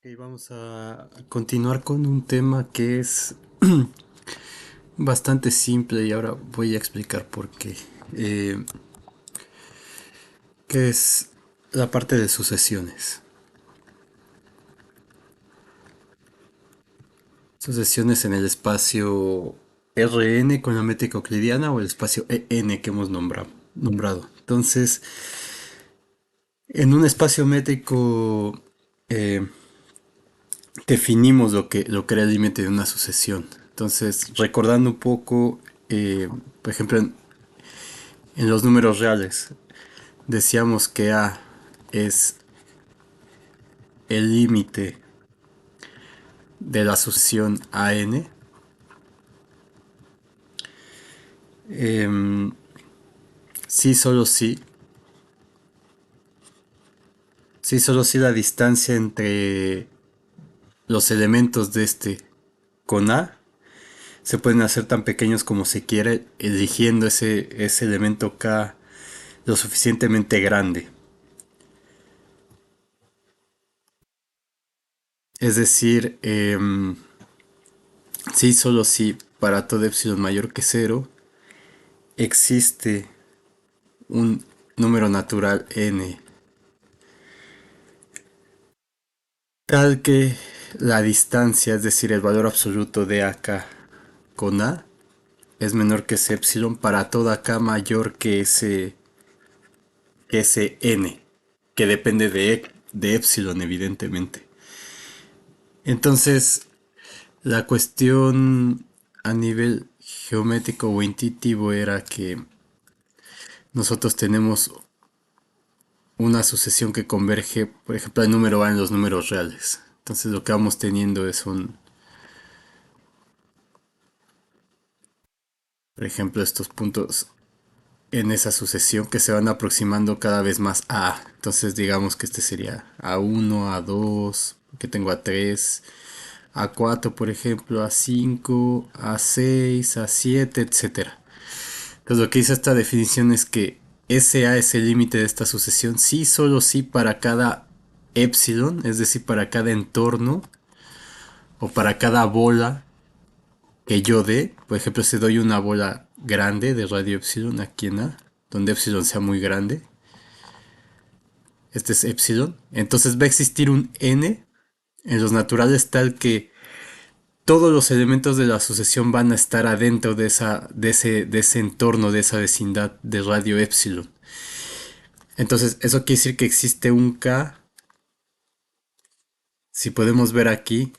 Ok, vamos a continuar con un tema que es bastante simple y ahora voy a explicar por qué. Eh, que es la parte de sucesiones. Sucesiones en el espacio Rn con la métrica euclidiana o el espacio En que hemos nombrado. Entonces, en un espacio métrico eh, definimos lo que era el límite de una sucesión. Entonces, recordando un poco, por ejemplo, en los números reales, decíamos que A es el límite de la sucesión AN. Sí, solo sí. Sí, solo sí la distancia entre los elementos de este con A se pueden hacer tan pequeños como se quiere, eligiendo ese elemento K lo suficientemente grande. Es decir, sí, solo sí, para todo epsilon mayor que cero, existe un número natural n tal que la distancia, es decir, el valor absoluto de AK con A, es menor que ese epsilon para toda K mayor que ese n, que depende de epsilon, evidentemente. Entonces, la cuestión a nivel geométrico o intuitivo era que nosotros tenemos una sucesión que converge, por ejemplo, el número A en los números reales. Entonces lo que vamos teniendo es por ejemplo, estos puntos en esa sucesión que se van aproximando cada vez más a A. Entonces digamos que este sería A1, A2, que tengo A3, A4 por ejemplo, A5, A6, A7, etcétera. Entonces lo que dice esta definición es que SA es el límite de esta sucesión, sí, solo sí para cada epsilon, es decir, para cada entorno o para cada bola que yo dé. Por ejemplo, si doy una bola grande de radio epsilon aquí en A, donde epsilon sea muy grande, este es epsilon, entonces va a existir un n en los naturales tal que todos los elementos de la sucesión van a estar adentro de ese entorno, de esa vecindad de radio epsilon. Entonces, eso quiere decir que existe un K. Si podemos ver aquí,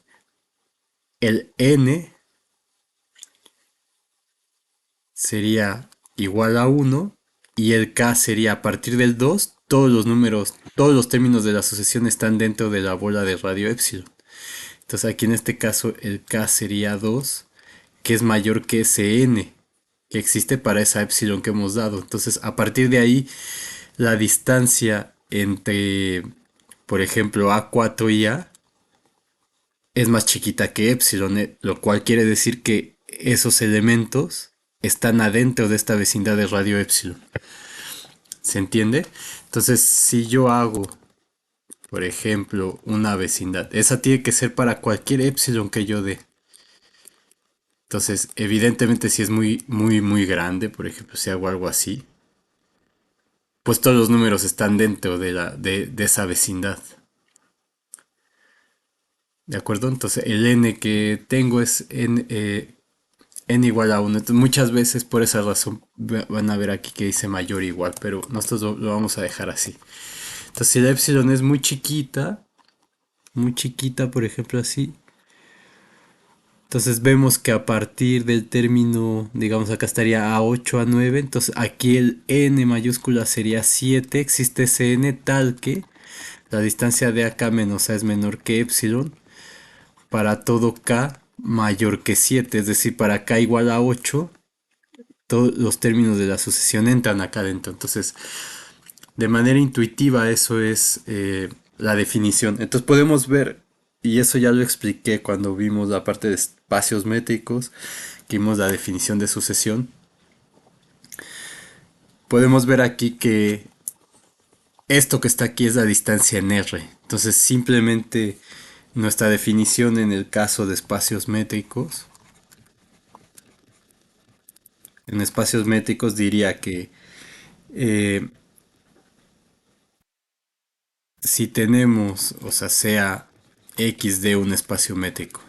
el n sería igual a uno y el K sería a partir del 2. Todos los números, todos los términos de la sucesión están dentro de la bola de radio epsilon. Entonces aquí en este caso el K sería 2, que es mayor que ese n que existe para esa epsilon que hemos dado. Entonces a partir de ahí la distancia entre, por ejemplo, A4 y A es más chiquita que epsilon, lo cual quiere decir que esos elementos están adentro de esta vecindad de radio epsilon. ¿Se entiende? Entonces, si yo hago, por ejemplo, una vecindad, esa tiene que ser para cualquier epsilon que yo dé. Entonces, evidentemente, si es muy, muy, muy grande, por ejemplo, si hago algo así, pues todos los números están dentro de esa vecindad. ¿De acuerdo? Entonces, el n que tengo es n igual a 1. Entonces, muchas veces por esa razón van a ver aquí que dice mayor o igual, pero nosotros lo vamos a dejar así. Entonces, si la epsilon es muy chiquita, por ejemplo, así, entonces vemos que a partir del término, digamos acá estaría A8, A9, entonces aquí el n mayúscula sería 7, existe ese n tal que la distancia de acá menos a es menor que epsilon para todo k mayor que 7, es decir, para k igual a 8, todos los términos de la sucesión entran acá dentro. Entonces, de manera intuitiva, eso es la definición. Entonces podemos ver, y eso ya lo expliqué cuando vimos la parte de espacios métricos, que vimos la definición de sucesión. Podemos ver aquí que esto que está aquí es la distancia en R. Entonces simplemente Nuestra definición en el caso de espacios métricos, en espacios métricos diría que eh, si tenemos, o sea X de un espacio métrico,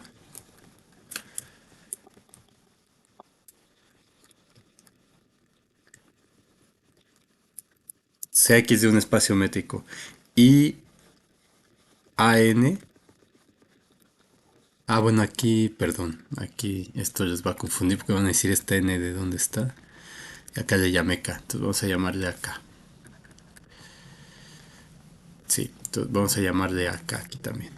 sea X de un espacio métrico y AN, bueno, aquí, perdón, aquí esto les va a confundir porque van a decir esta N de dónde está. Y acá le llamé K, entonces vamos a llamarle acá. Sí, entonces vamos a llamarle acá aquí también.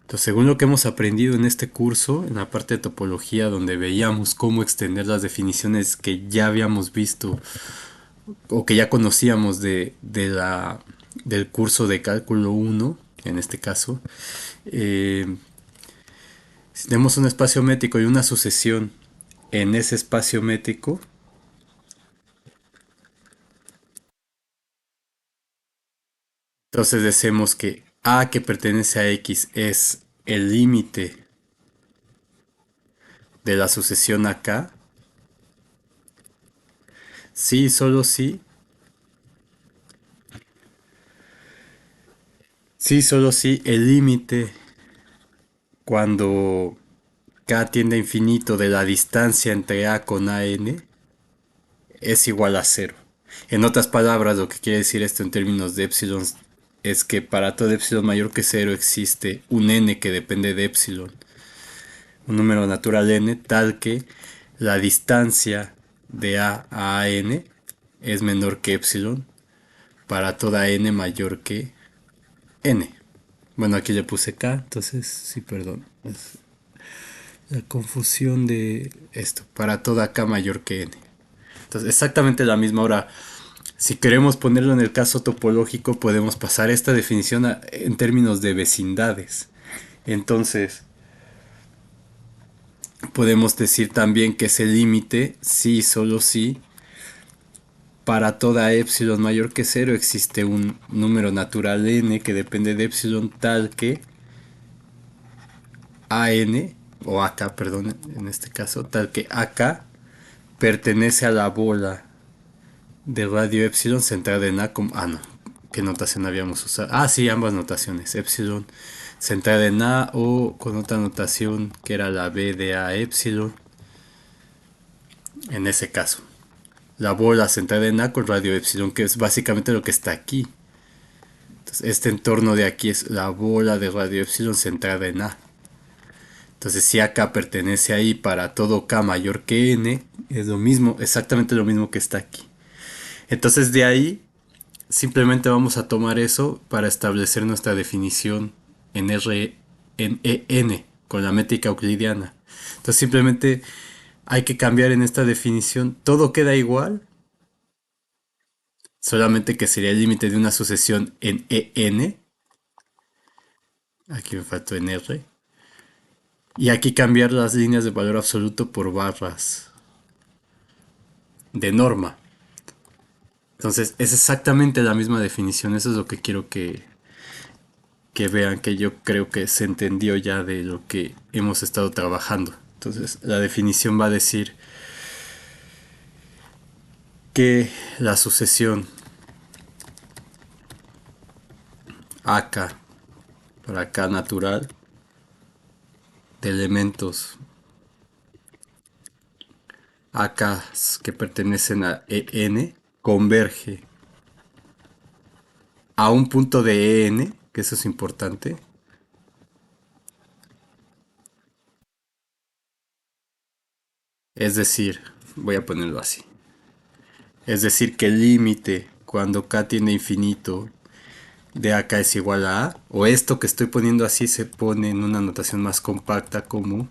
Entonces, según lo que hemos aprendido en este curso, en la parte de topología, donde veíamos cómo extender las definiciones que ya habíamos visto o que ya conocíamos del curso de cálculo uno, en este caso, eh, si tenemos un espacio métrico y una sucesión en ese espacio métrico, entonces decimos que A que pertenece a X es el límite de la sucesión acá. Sí, solo sí. Sí, solo sí. El límite cuando K tiende a infinito de la distancia entre A con AN es igual a cero. En otras palabras, lo que quiere decir esto en términos de epsilon es que para todo epsilon mayor que cero existe un n que depende de epsilon, un número natural n, tal que la distancia de a n es menor que epsilon para toda n mayor que n. Bueno, aquí le puse k, entonces sí, perdón. Es la confusión de esto, para toda k mayor que n. Entonces, exactamente la misma. Ahora, si queremos ponerlo en el caso topológico, podemos pasar esta definición en términos de vecindades. Entonces, podemos decir también que ese límite, sí, solo sí, para toda epsilon mayor que cero existe un número natural n que depende de epsilon tal que an, o ak, perdón, en este caso, tal que ak pertenece a la bola de radio epsilon centrada en a como... no, ¿qué notación habíamos usado? Sí, ambas notaciones, epsilon centrada en a o con otra notación que era la b de a epsilon, en ese caso. La bola centrada en A con radio epsilon, que es básicamente lo que está aquí. Entonces, este entorno de aquí es la bola de radio epsilon centrada en A. Entonces, si AK pertenece ahí para todo K mayor que N, es lo mismo, exactamente lo mismo que está aquí. Entonces, de ahí, simplemente vamos a tomar eso para establecer nuestra definición en en EN, con la métrica euclidiana. Entonces, simplemente hay que cambiar en esta definición. Todo queda igual, solamente que sería el límite de una sucesión en EN. Aquí me faltó en R. Y aquí cambiar las líneas de valor absoluto por barras de norma. Entonces es exactamente la misma definición. Eso es lo que quiero que vean, que yo creo que se entendió ya de lo que hemos estado trabajando. Entonces la definición va a decir que la sucesión AK para K natural de elementos AK que pertenecen a EN converge a un punto de EN, que eso es importante. Es decir, voy a ponerlo así. Es decir, que el límite cuando K tiene infinito de AK es igual a A, o esto que estoy poniendo así se pone en una notación más compacta como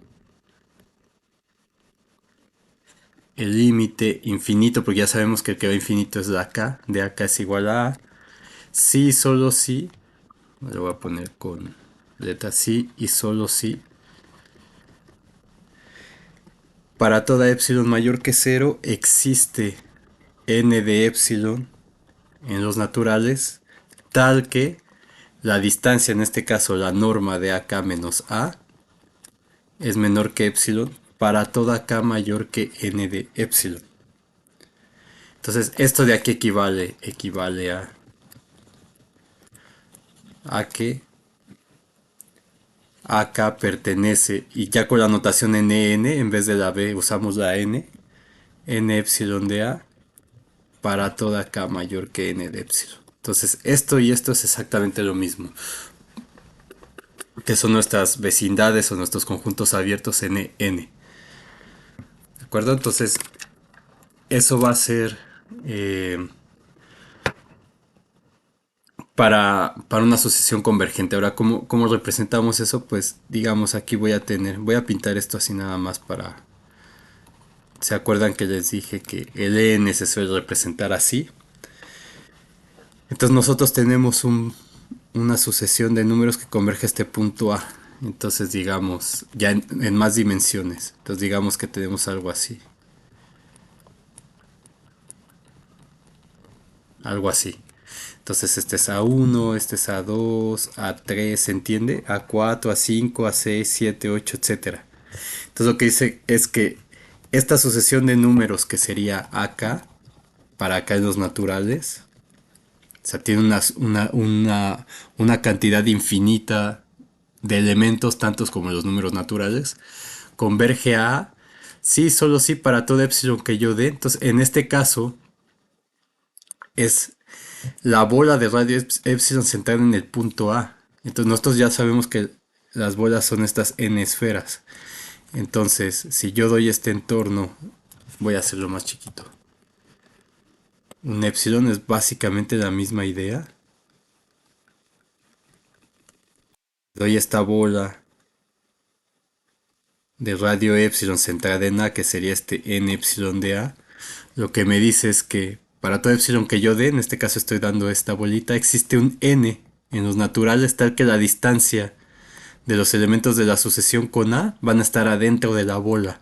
el límite infinito, porque ya sabemos que el que va infinito es la K, de AK es igual a A. Sí, solo sí, lo voy a poner con letra sí y solo sí. Para toda epsilon mayor que cero existe n de epsilon en los naturales tal que la distancia, en este caso la norma de AK menos A, es menor que epsilon para toda K mayor que n de epsilon. Entonces esto de aquí equivale a que AK pertenece, y ya con la notación NN, en vez de la B usamos la N epsilon de A para toda K mayor que N de epsilon. Entonces esto y esto es exactamente lo mismo, que son nuestras vecindades o nuestros conjuntos abiertos NN. ¿De acuerdo? Entonces eso va a ser para una asociación convergente. Ahora, ¿cómo representamos eso? Pues digamos aquí voy a pintar esto así nada más para... ¿Se acuerdan que les dije que el n se suele representar así? Entonces nosotros tenemos una sucesión de números que converge a este punto A. Entonces digamos, ya en más dimensiones. Entonces digamos que tenemos algo así. Algo así. Entonces este es A1, este es A2, A3, ¿se entiende? A4, A5, A6, 7, 8, etcétera. Entonces lo que dice es que esta sucesión de números que sería AK, para acá en los naturales, o sea, tiene una cantidad infinita de elementos, tantos como los números naturales, converge a sí, solo sí para todo epsilon que yo dé. Entonces, en este caso, es la bola de radio epsilon centrada en el punto A. Entonces, nosotros ya sabemos que las bolas son estas n esferas. Entonces, si yo doy este entorno, voy a hacerlo más chiquito. Un epsilon es básicamente la misma idea. Doy esta bola de radio epsilon centrada en A, que sería este n epsilon de A. Lo que me dice es que para todo epsilon que yo dé, en este caso estoy dando esta bolita, existe un n en los naturales tal que la distancia de los elementos de la sucesión con A van a estar adentro de la bola,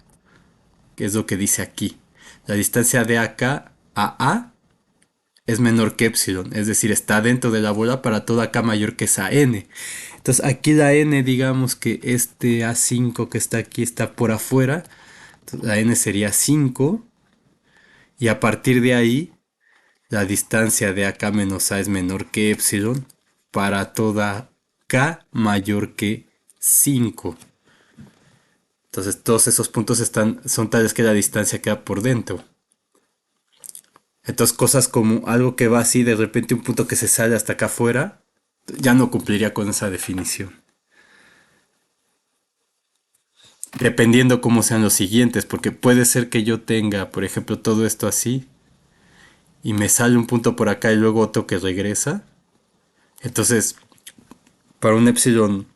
que es lo que dice aquí. La distancia de acá a es menor que epsilon, es decir, está dentro de la bola para toda K mayor que esa n. Entonces aquí la n, digamos que este A5 que está aquí está por afuera, entonces, la n sería 5, y a partir de ahí la distancia de AK menos A es menor que epsilon para toda K mayor que 5. Entonces todos esos puntos son tales que la distancia queda por dentro. Entonces cosas como algo que va así, de repente un punto que se sale hasta acá afuera, ya no cumpliría con esa definición. Dependiendo cómo sean los siguientes, porque puede ser que yo tenga, por ejemplo, todo esto así, y me sale un punto por acá y luego otro que regresa. Entonces, para un epsilon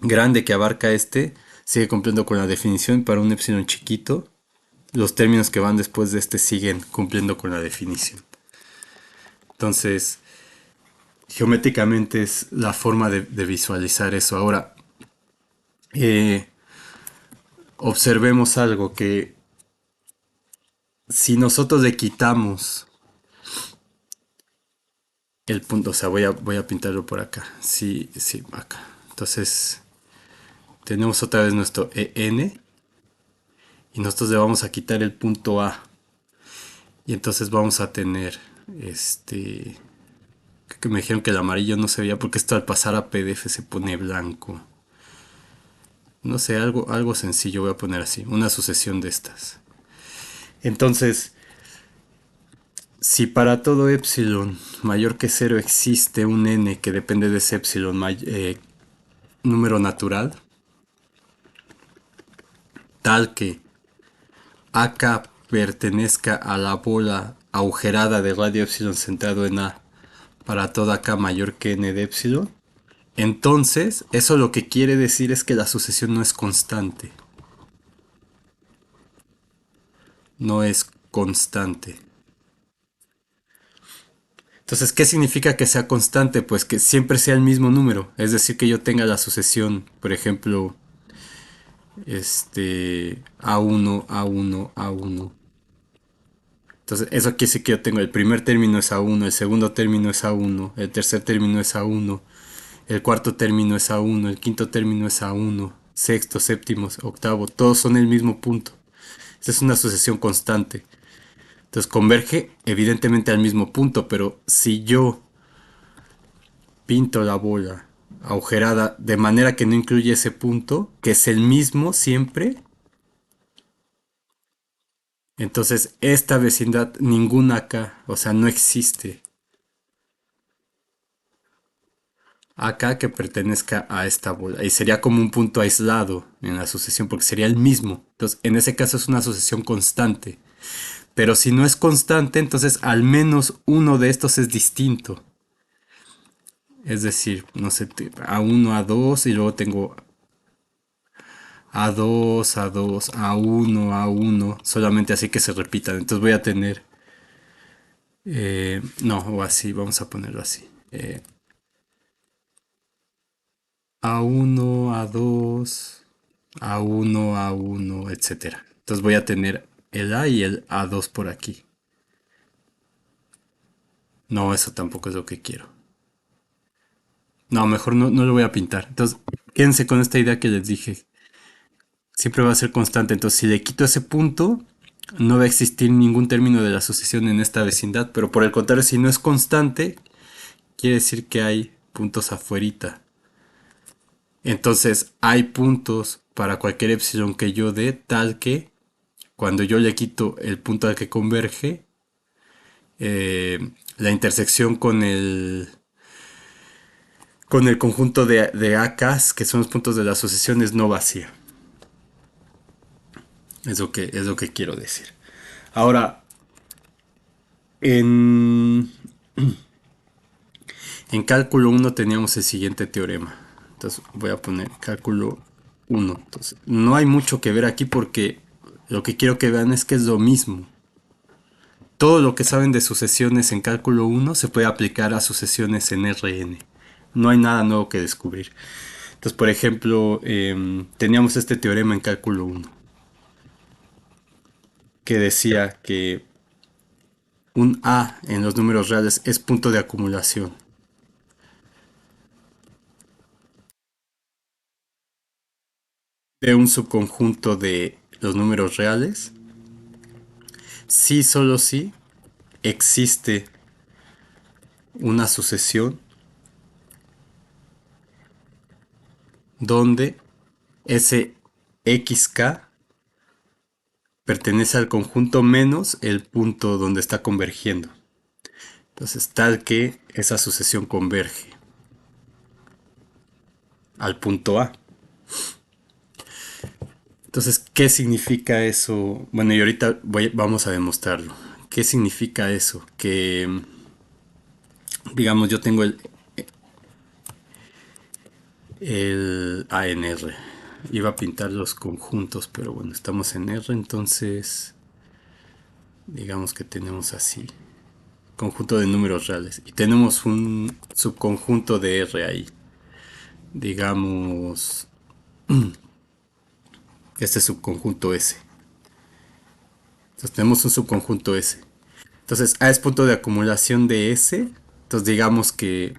grande que abarca este, sigue cumpliendo con la definición. Para un epsilon chiquito, los términos que van después de este siguen cumpliendo con la definición. Entonces, geométricamente es la forma de visualizar eso. Ahora, eh, observemos algo que si nosotros le quitamos el punto, o sea, voy a pintarlo por acá. Sí, sí, acá. Entonces, tenemos otra vez nuestro EN y nosotros le vamos a quitar el punto A. Y entonces vamos a tener creo que me dijeron que el amarillo no se veía porque esto al pasar a PDF se pone blanco. No sé, algo sencillo voy a poner así, una sucesión de estas. Entonces, si para todo epsilon mayor que 0 existe un n que depende de ese epsilon número natural, tal que AK pertenezca a la bola agujerada de radio epsilon centrado en A para toda K mayor que n de epsilon, entonces eso lo que quiere decir es que la sucesión no es constante. No es constante. Entonces, ¿qué significa que sea constante? Pues que siempre sea el mismo número. Es decir, que yo tenga la sucesión, por ejemplo, A1, A1, A1. Entonces, eso quiere decir que yo tengo el primer término es a uno, el segundo término es a uno, el tercer término es a uno, el cuarto término es a uno, el quinto término es a uno, sexto, séptimo, octavo, todos son el mismo punto. Esta es una sucesión constante. Entonces converge evidentemente al mismo punto, pero si yo pinto la bola agujerada de manera que no incluye ese punto, que es el mismo siempre, entonces esta vecindad ninguna acá, o sea, no existe acá que pertenezca a esta bola. Y sería como un punto aislado en la sucesión, porque sería el mismo. Entonces, en ese caso es una sucesión constante. Pero si no es constante, entonces al menos uno de estos es distinto. Es decir, no sé, A1, A2 y luego tengo A2, A2, A1, A1, solamente así que se repitan. Entonces voy a tener, no, o así, vamos a ponerlo así. A1, A2, A1, A1, etcétera. Entonces voy a tener el A y el A2 por aquí. No, eso tampoco es lo que quiero. No, mejor no, no lo voy a pintar. Entonces, quédense con esta idea que les dije. Siempre va a ser constante. Entonces, si le quito ese punto, no va a existir ningún término de la sucesión en esta vecindad. Pero por el contrario, si no es constante, quiere decir que hay puntos afuerita. Entonces, hay puntos para cualquier epsilon que yo dé, tal que cuando yo le quito el punto al que converge, la intersección con el conjunto de AKs, que son los puntos de la sucesión, es no vacía. Es lo que quiero decir. Ahora, en, en cálculo uno teníamos el siguiente teorema. Entonces voy a poner cálculo uno. Entonces, no hay mucho que ver aquí porque lo que quiero que vean es que es lo mismo. Todo lo que saben de sucesiones en cálculo uno se puede aplicar a sucesiones en Rn. No hay nada nuevo que descubrir. Entonces, por ejemplo, teníamos este teorema en cálculo uno que decía que un A en los números reales es punto de acumulación de un subconjunto de los números reales si solo si existe una sucesión donde ese xk pertenece al conjunto menos el punto donde está convergiendo. Entonces, tal que esa sucesión converge al punto A. Entonces, ¿qué significa eso? Bueno, y ahorita vamos a demostrarlo. ¿Qué significa eso? Que, digamos, yo tengo el A en R. Iba a pintar los conjuntos, pero bueno, estamos en R, entonces digamos que tenemos así. Conjunto de números reales. Y tenemos un subconjunto de R ahí. Digamos, este subconjunto S. Entonces tenemos un subconjunto S. Entonces A es punto de acumulación de S. Entonces digamos que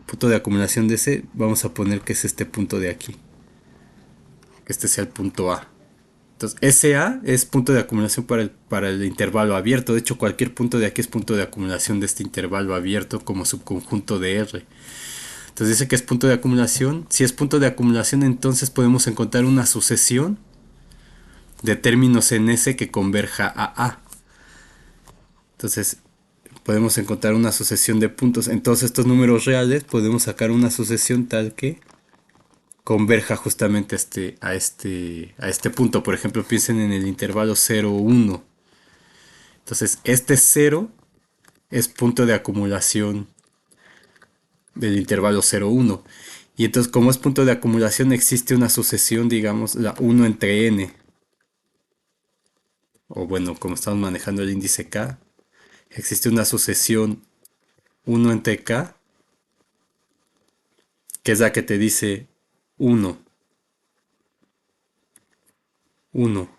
punto de acumulación de S, vamos a poner que es este punto de aquí. Que este sea el punto A. Entonces SA es punto de acumulación para el intervalo abierto. De hecho, cualquier punto de aquí es punto de acumulación de este intervalo abierto como subconjunto de R. Entonces dice que es punto de acumulación. Si es punto de acumulación, entonces podemos encontrar una sucesión de términos en S que converja a A. Entonces podemos encontrar una sucesión de puntos. En todos estos números reales podemos sacar una sucesión tal que converja justamente a este punto. Por ejemplo, piensen en el intervalo 0, 1. Entonces, este 0 es punto de acumulación del intervalo 0, 1. Y entonces, como es punto de acumulación, existe una sucesión, digamos, la 1 entre n. O bueno, como estamos manejando el índice k, existe una sucesión 1 entre k, que es la que te dice 1, 1.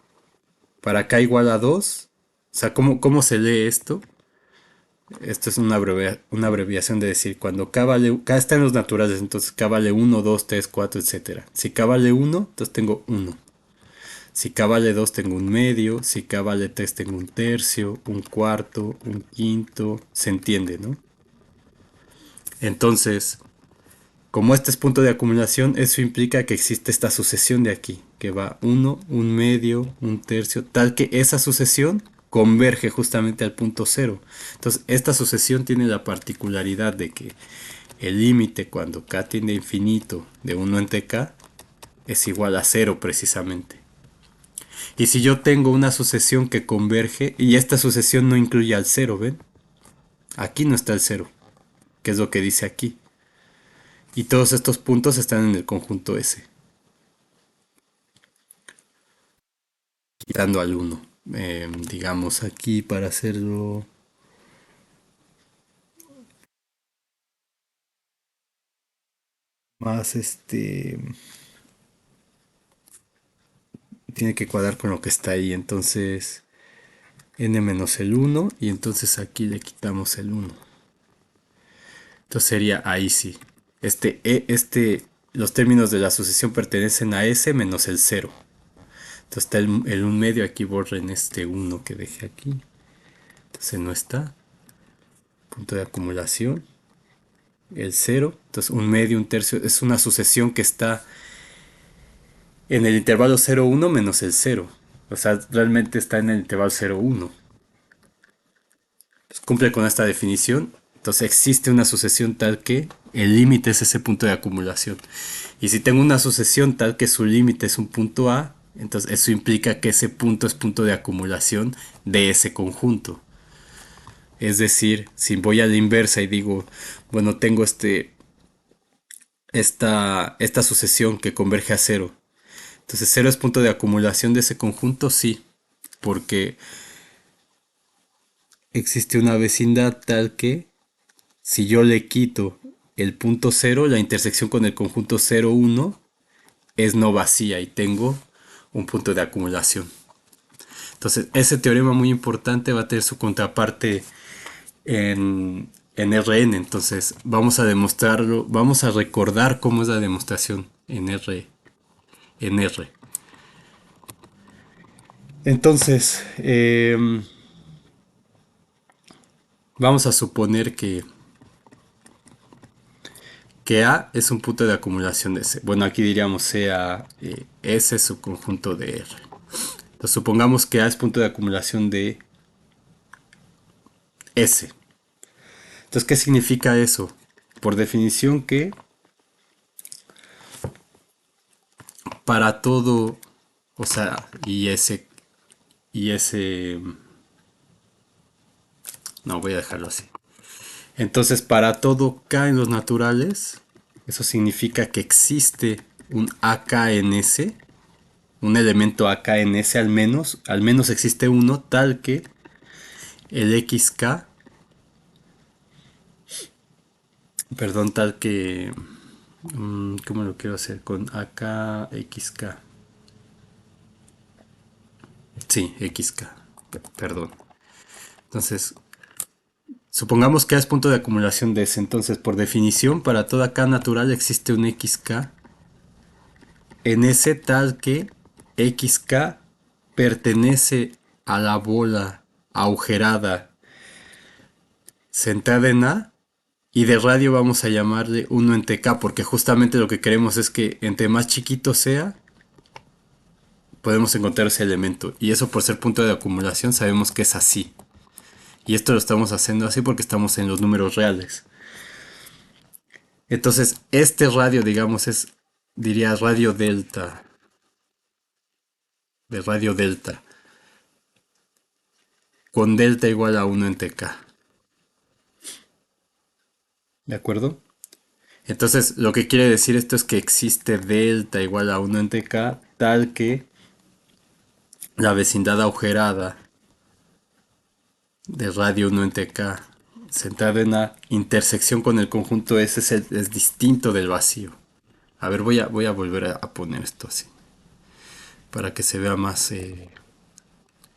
Para k igual a 2, sea, ¿cómo se lee esto? Esto es una abreviación de decir, cuando K está en los naturales, entonces K vale 1, 2, 3, 4, etcétera. Si K vale 1, entonces tengo 1. Si K vale 2 tengo un medio, si K vale 3 tengo un tercio, un cuarto, un quinto, se entiende, ¿no? Entonces, como este es punto de acumulación, eso implica que existe esta sucesión de aquí, que va uno, un medio, un tercio, tal que esa sucesión converge justamente al punto cero. Entonces, esta sucesión tiene la particularidad de que el límite cuando k tiende a infinito de uno entre k es igual a cero precisamente. Y si yo tengo una sucesión que converge, y esta sucesión no incluye al cero, ¿ven? Aquí no está el cero, que es lo que dice aquí. Y todos estos puntos están en el conjunto S, quitando al uno. Digamos aquí para hacerlo más tiene que cuadrar con lo que está ahí. Entonces n menos el uno y entonces aquí le quitamos el uno. Entonces sería ahí sí. Los términos de la sucesión pertenecen a S menos el cero. Entonces está el 1 medio, aquí borren este uno que dejé aquí. Entonces no está. Punto de acumulación. El cero. Entonces un medio, un tercio. Es una sucesión que está en el intervalo 0,1 menos el cero. O sea, realmente está en el intervalo 0,1. Cumple con esta definición. Entonces existe una sucesión tal que el límite es ese punto de acumulación. Y si tengo una sucesión tal que su límite es un punto A, entonces eso implica que ese punto es punto de acumulación de ese conjunto. Es decir, si voy a la inversa y digo, bueno, tengo esta sucesión que converge a cero. Entonces cero es punto de acumulación de ese conjunto, sí, porque existe una vecindad tal que si yo le quito el punto cero, la intersección con el conjunto 0, 1 es no vacía y tengo un punto de acumulación. Entonces, ese teorema muy importante va a tener su contraparte en Rn. Entonces, vamos a demostrarlo, vamos a recordar cómo es la demostración en R. Entonces, vamos a suponer que A es un punto de acumulación de C. Bueno, aquí diríamos sea S subconjunto de R. Entonces, supongamos que A es punto de acumulación de S. Entonces, ¿qué significa eso? Por definición que para todo, o sea, y ese, no, voy a dejarlo así. Entonces, para todo K en los naturales, eso significa que existe un AK en S, un elemento AK en S al menos existe uno tal que el XK, perdón, tal que, ¿cómo lo quiero hacer? Con AKXK. Sí, XK, perdón. Entonces, supongamos que A es punto de acumulación de S. Entonces, por definición, para toda K natural existe un XK en S tal que XK pertenece a la bola agujerada centrada en A y de radio vamos a llamarle 1 entre K porque justamente lo que queremos es que entre más chiquito sea podemos encontrar ese elemento y eso por ser punto de acumulación sabemos que es así y esto lo estamos haciendo así porque estamos en los números reales. Entonces este radio digamos diría radio delta, de radio delta con delta igual a 1 entre K. ¿De acuerdo? Entonces, lo que quiere decir esto es que existe delta igual a 1 entre K, tal que la vecindad agujerada de radio 1 entre K, centrada en la intersección con el conjunto S, es distinto del vacío. A ver, voy a volver a poner esto así, para que se vea más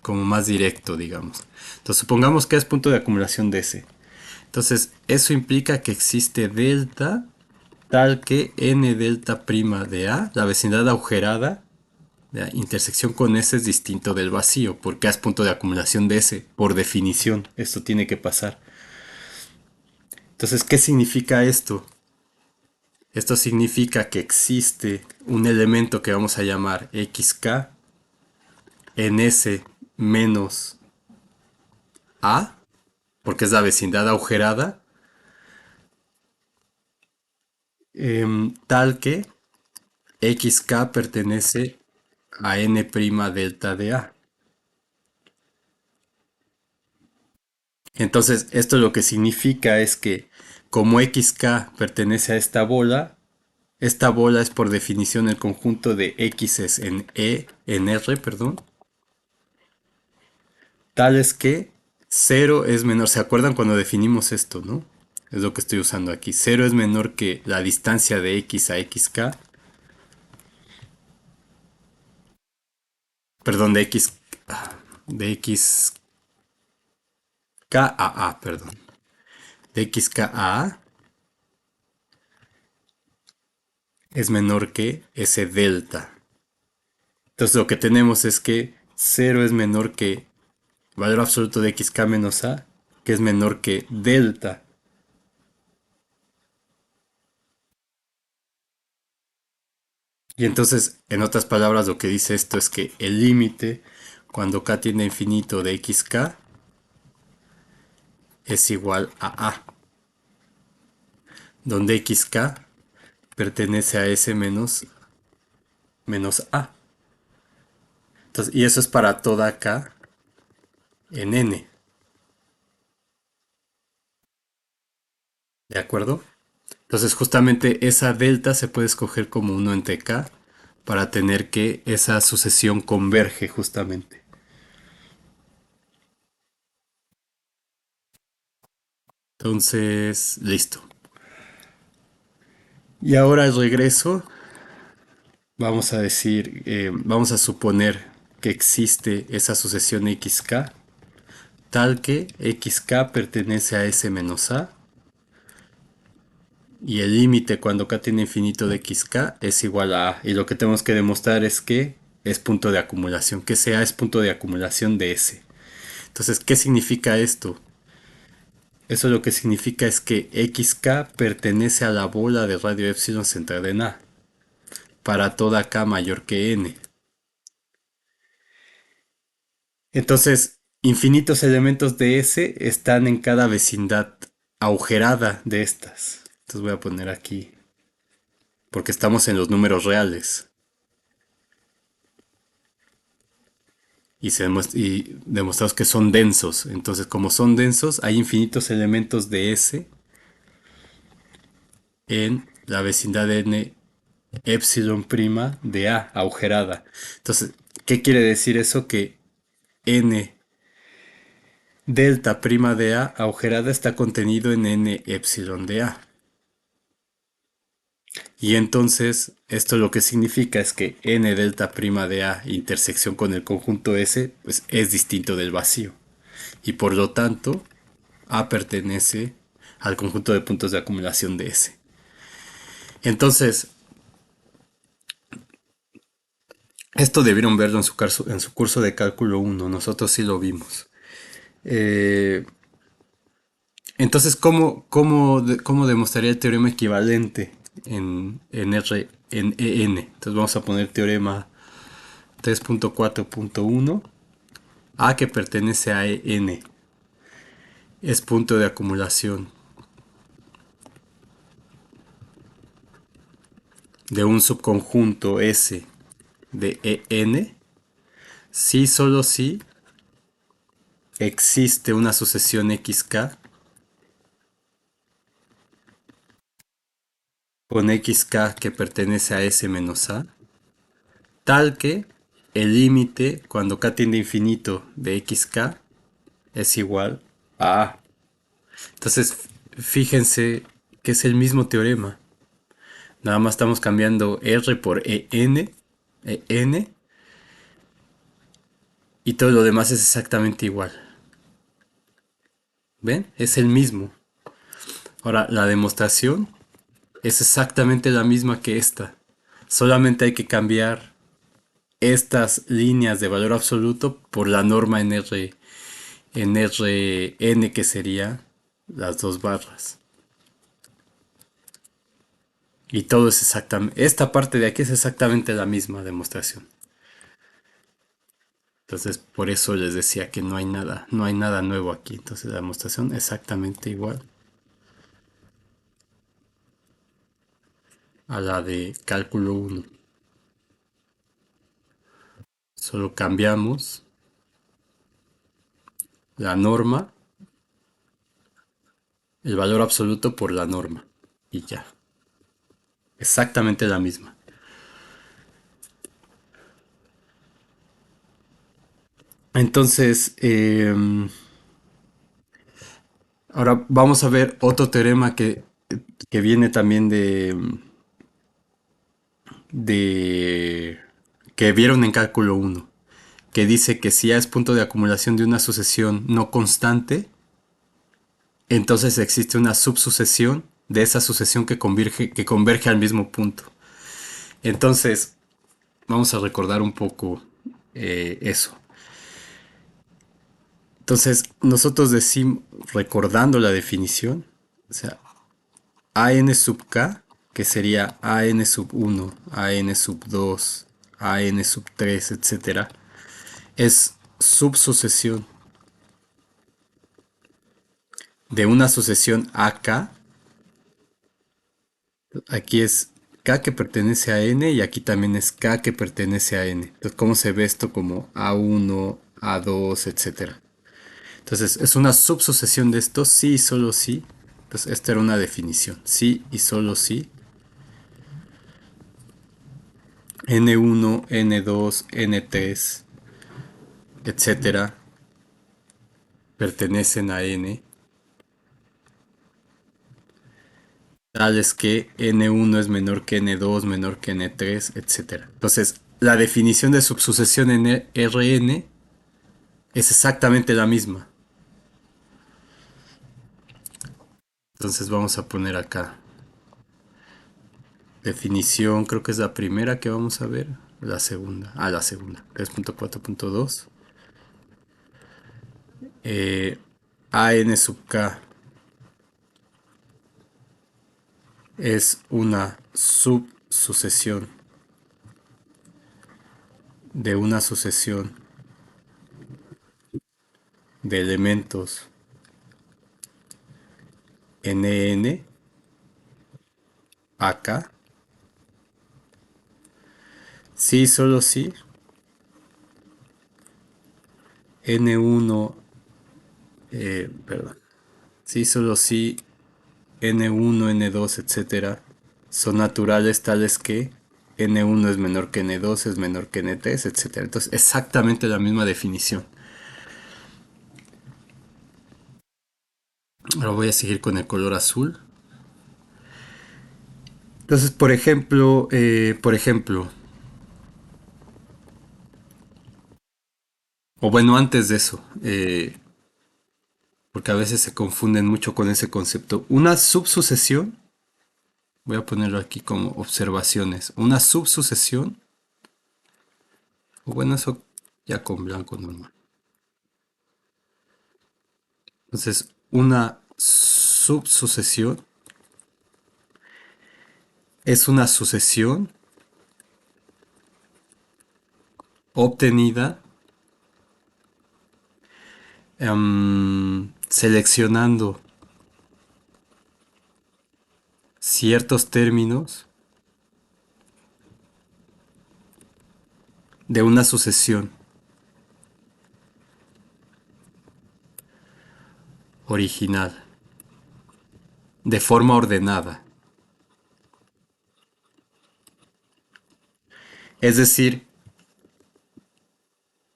como más directo, digamos. Entonces supongamos que es punto de acumulación de S. Entonces eso implica que existe delta tal que n delta prima de A, la vecindad agujerada, la intersección con S es distinto del vacío, porque A es punto de acumulación de S, por definición, esto tiene que pasar. Entonces, ¿qué significa esto? Esto significa que existe un elemento que vamos a llamar xk en S menos A, porque es la vecindad agujerada, tal que xk pertenece a n' delta de A. Entonces, esto lo que significa es que como xk pertenece a esta bola es por definición el conjunto de x's en R, perdón, tales que cero es menor. ¿Se acuerdan cuando definimos esto, no? Es lo que estoy usando aquí. Cero es menor que la distancia de x a xk, perdón, de xk a a, perdón, de xk a a es menor que ese delta. Entonces lo que tenemos es que cero es menor que valor absoluto de xk menos a, que es menor que delta. Y entonces, en otras palabras, lo que dice esto es que el límite cuando k tiende a infinito de xk es igual a a, donde xk pertenece a s menos a. Entonces, y eso es para toda k en n, ¿de acuerdo? Entonces, justamente esa delta se puede escoger como 1 entre k para tener que esa sucesión converge justamente. Entonces, listo. Y ahora al regreso, vamos a decir, vamos a suponer que existe esa sucesión xk, tal que xk pertenece a s menos a, y el límite cuando k tiene infinito de xk es igual a a. Y lo que tenemos que demostrar es que es punto de acumulación, que ese a es punto de acumulación de s. Entonces, ¿qué significa esto? Eso lo que significa es que xk pertenece a la bola de radio epsilon centrada en a, para toda k mayor que n. Entonces, infinitos elementos de S están en cada vecindad agujerada de estas. Entonces voy a poner aquí, porque estamos en los números reales. Y demostramos que son densos. Entonces, como son densos, hay infinitos elementos de S en la vecindad de n epsilon prima de A agujerada. Entonces, ¿qué quiere decir eso? Que n delta prima de A agujerada está contenido en n epsilon de A. Y entonces esto lo que significa es que n delta prima de A intersección con el conjunto S pues es distinto del vacío. Y por lo tanto A pertenece al conjunto de puntos de acumulación de S. Entonces, esto debieron verlo en su curso de cálculo 1. Nosotros sí lo vimos. Eh, entonces, ¿cómo demostraría el teorema equivalente en R, en EN? Entonces vamos a poner teorema 3.4.1. A que pertenece a EN es punto de acumulación de un subconjunto S de EN si solo si existe una sucesión XK con XK que pertenece a S menos A, tal que el límite cuando K tiende a infinito de XK es igual a A. Entonces, fíjense que es el mismo teorema. Nada más estamos cambiando R por EN y todo lo demás es exactamente igual. ¿Ven? Es el mismo. Ahora, la demostración es exactamente la misma que esta. Solamente hay que cambiar estas líneas de valor absoluto por la norma en Rn, que sería las dos barras. Y todo es exactamente, esta parte de aquí es exactamente la misma demostración. Entonces, por eso les decía que no hay nada nuevo aquí. Entonces, la demostración exactamente igual a la de cálculo uno. Solo cambiamos la norma, el valor absoluto por la norma. Y ya. Exactamente la misma. Entonces, ahora vamos a ver otro teorema que viene también de que vieron en cálculo uno, que dice que si A es punto de acumulación de una sucesión no constante, entonces existe una subsucesión de esa sucesión que converge al mismo punto. Entonces, vamos a recordar un poco eso. Entonces, nosotros decimos, recordando la definición, o sea, AN sub K, que sería AN sub uno, AN sub 2, AN sub 3, etcétera, es subsucesión de una sucesión AK. Aquí es K que pertenece a N y aquí también es K que pertenece a N. Entonces, ¿cómo se ve esto como A1, A2, etcétera? Entonces, es una subsucesión de esto, sí y solo sí. Entonces, esta era una definición. Sí y solo sí. N1, N2, N3, etcétera, pertenecen a N, tales que N1 es menor que N2, menor que N3, etcétera. Entonces, la definición de subsucesión en Rn es exactamente la misma. Entonces vamos a poner acá. Definición, creo que es la primera que vamos a ver. La segunda. Ah, la segunda. 3.4.2. AN sub K es una subsucesión de una sucesión de elementos NN acá. Sí, solo sí. N1, perdón. Sí, solo sí. N1, N2, etcétera, son naturales tales que N1 es menor que N2, es menor que N3, etcétera. Entonces, exactamente la misma definición. Ahora voy a seguir con el color azul. Entonces, por ejemplo, o bueno, antes de eso, porque a veces se confunden mucho con ese concepto. Una subsucesión, voy a ponerlo aquí como observaciones. Una subsucesión, o bueno, eso ya con blanco normal. Entonces, una subsucesión es una sucesión obtenida seleccionando ciertos términos de una sucesión original de forma ordenada. Es decir,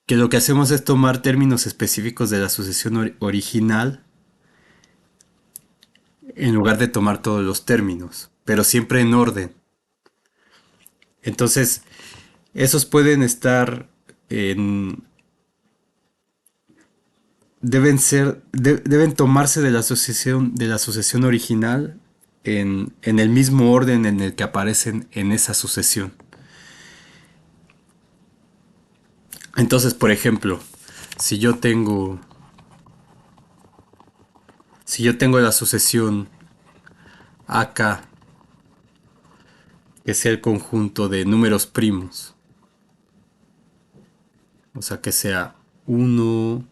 que lo que hacemos es tomar términos específicos de la sucesión original en lugar de tomar todos los términos, pero siempre en orden. Entonces, esos pueden estar en, deben tomarse de la sucesión original en el mismo orden en el que aparecen en esa sucesión. Entonces, por ejemplo, si yo tengo, si yo tengo la sucesión AK, que sea el conjunto de números primos, o sea, que sea uno.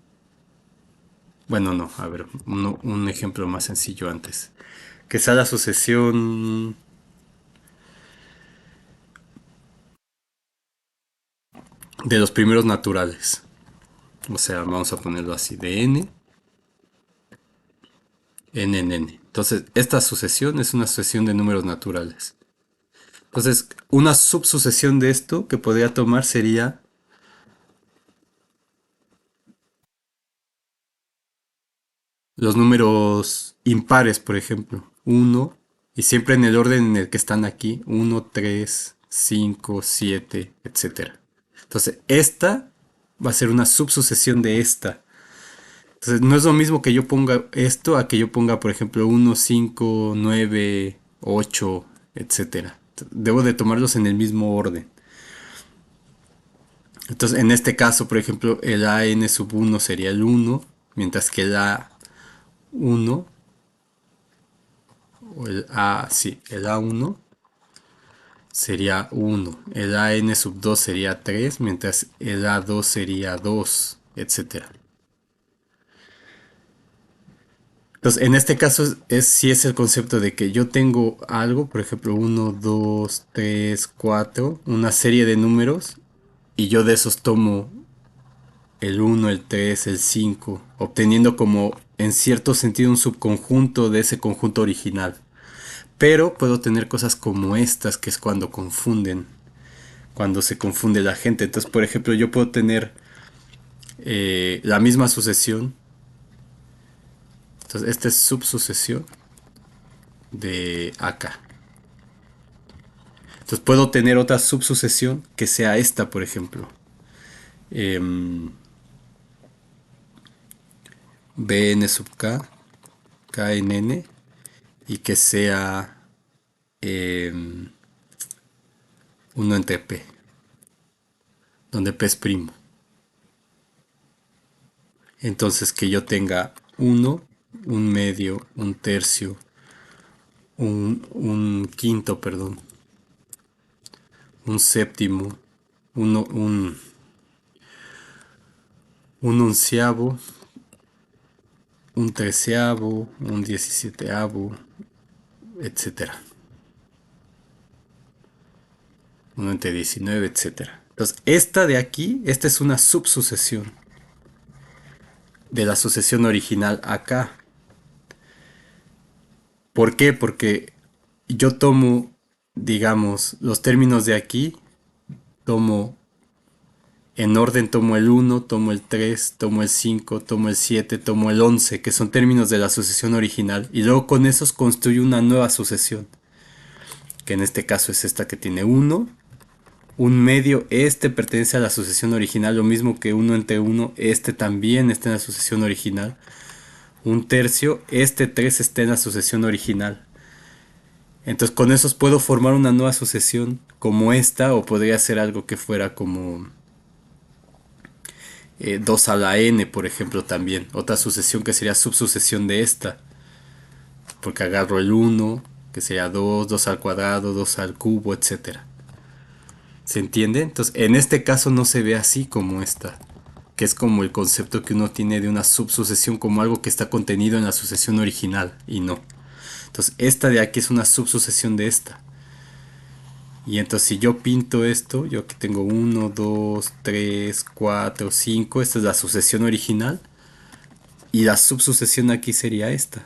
Bueno, no, a ver, un ejemplo más sencillo antes. Que sea la sucesión de los primeros naturales. O sea, vamos a ponerlo así, de n. Entonces, esta sucesión es una sucesión de números naturales. Entonces, una subsucesión de esto que podría tomar sería los números impares, por ejemplo. Uno y siempre en el orden en el que están aquí. Uno, 3, 5, 7, etcétera. Entonces, esta va a ser una subsucesión de esta. Entonces, no es lo mismo que yo ponga esto a que yo ponga, por ejemplo, uno, 5, 9, 8, etcétera. Debo de tomarlos en el mismo orden. Entonces, en este caso, por ejemplo, el AN sub uno sería el uno, mientras que el A1, o el A, sí, el A1 sería uno, el AN sub 2 sería 3, mientras el A2 sería 2, etcétera. Entonces, en este caso sí es el concepto de que yo tengo algo, por ejemplo, uno, 2, 3, 4, una serie de números, y yo de esos tomo el uno, el 3, el 5, obteniendo como en cierto sentido un subconjunto de ese conjunto original. Pero puedo tener cosas como estas, que es cuando se confunde la gente. Entonces, por ejemplo, yo puedo tener la misma sucesión. Entonces, esta es subsucesión de acá. Entonces, puedo tener otra subsucesión que sea esta, por ejemplo. Bn sub k, knn, y que sea 1 entre p, donde p es primo. Entonces, que yo tenga uno, un medio, un tercio, un quinto, perdón, un séptimo, uno, un onceavo, un treceavo, un diecisieteavo, etcétera. Uno entre 19, etcétera. Entonces, esta de aquí, esta es una subsucesión de la sucesión original acá. ¿Por qué? Porque yo tomo, digamos, los términos de aquí, tomo en orden, tomo el uno, tomo el 3, tomo el 5, tomo el 7, tomo el 11, que son términos de la sucesión original, y luego con esos construyo una nueva sucesión, que en este caso es esta que tiene uno, un medio, este pertenece a la sucesión original, lo mismo que uno entre uno, este también está en la sucesión original, un tercio, este 3 está en la sucesión original. Entonces con esos puedo formar una nueva sucesión como esta, o podría ser algo que fuera como 2 a la n, por ejemplo, también. Otra sucesión que sería subsucesión de esta, porque agarro el uno, que sería 2, 2 al cuadrado, 2 al cubo, etcétera. ¿Se entiende? Entonces, en este caso no se ve así como esta, que es como el concepto que uno tiene de una subsucesión como algo que está contenido en la sucesión original, y no. Entonces, esta de aquí es una subsucesión de esta. Y entonces si yo pinto esto, yo aquí tengo uno, 2, 3, 4, 5, esta es la sucesión original. Y la subsucesión aquí sería esta.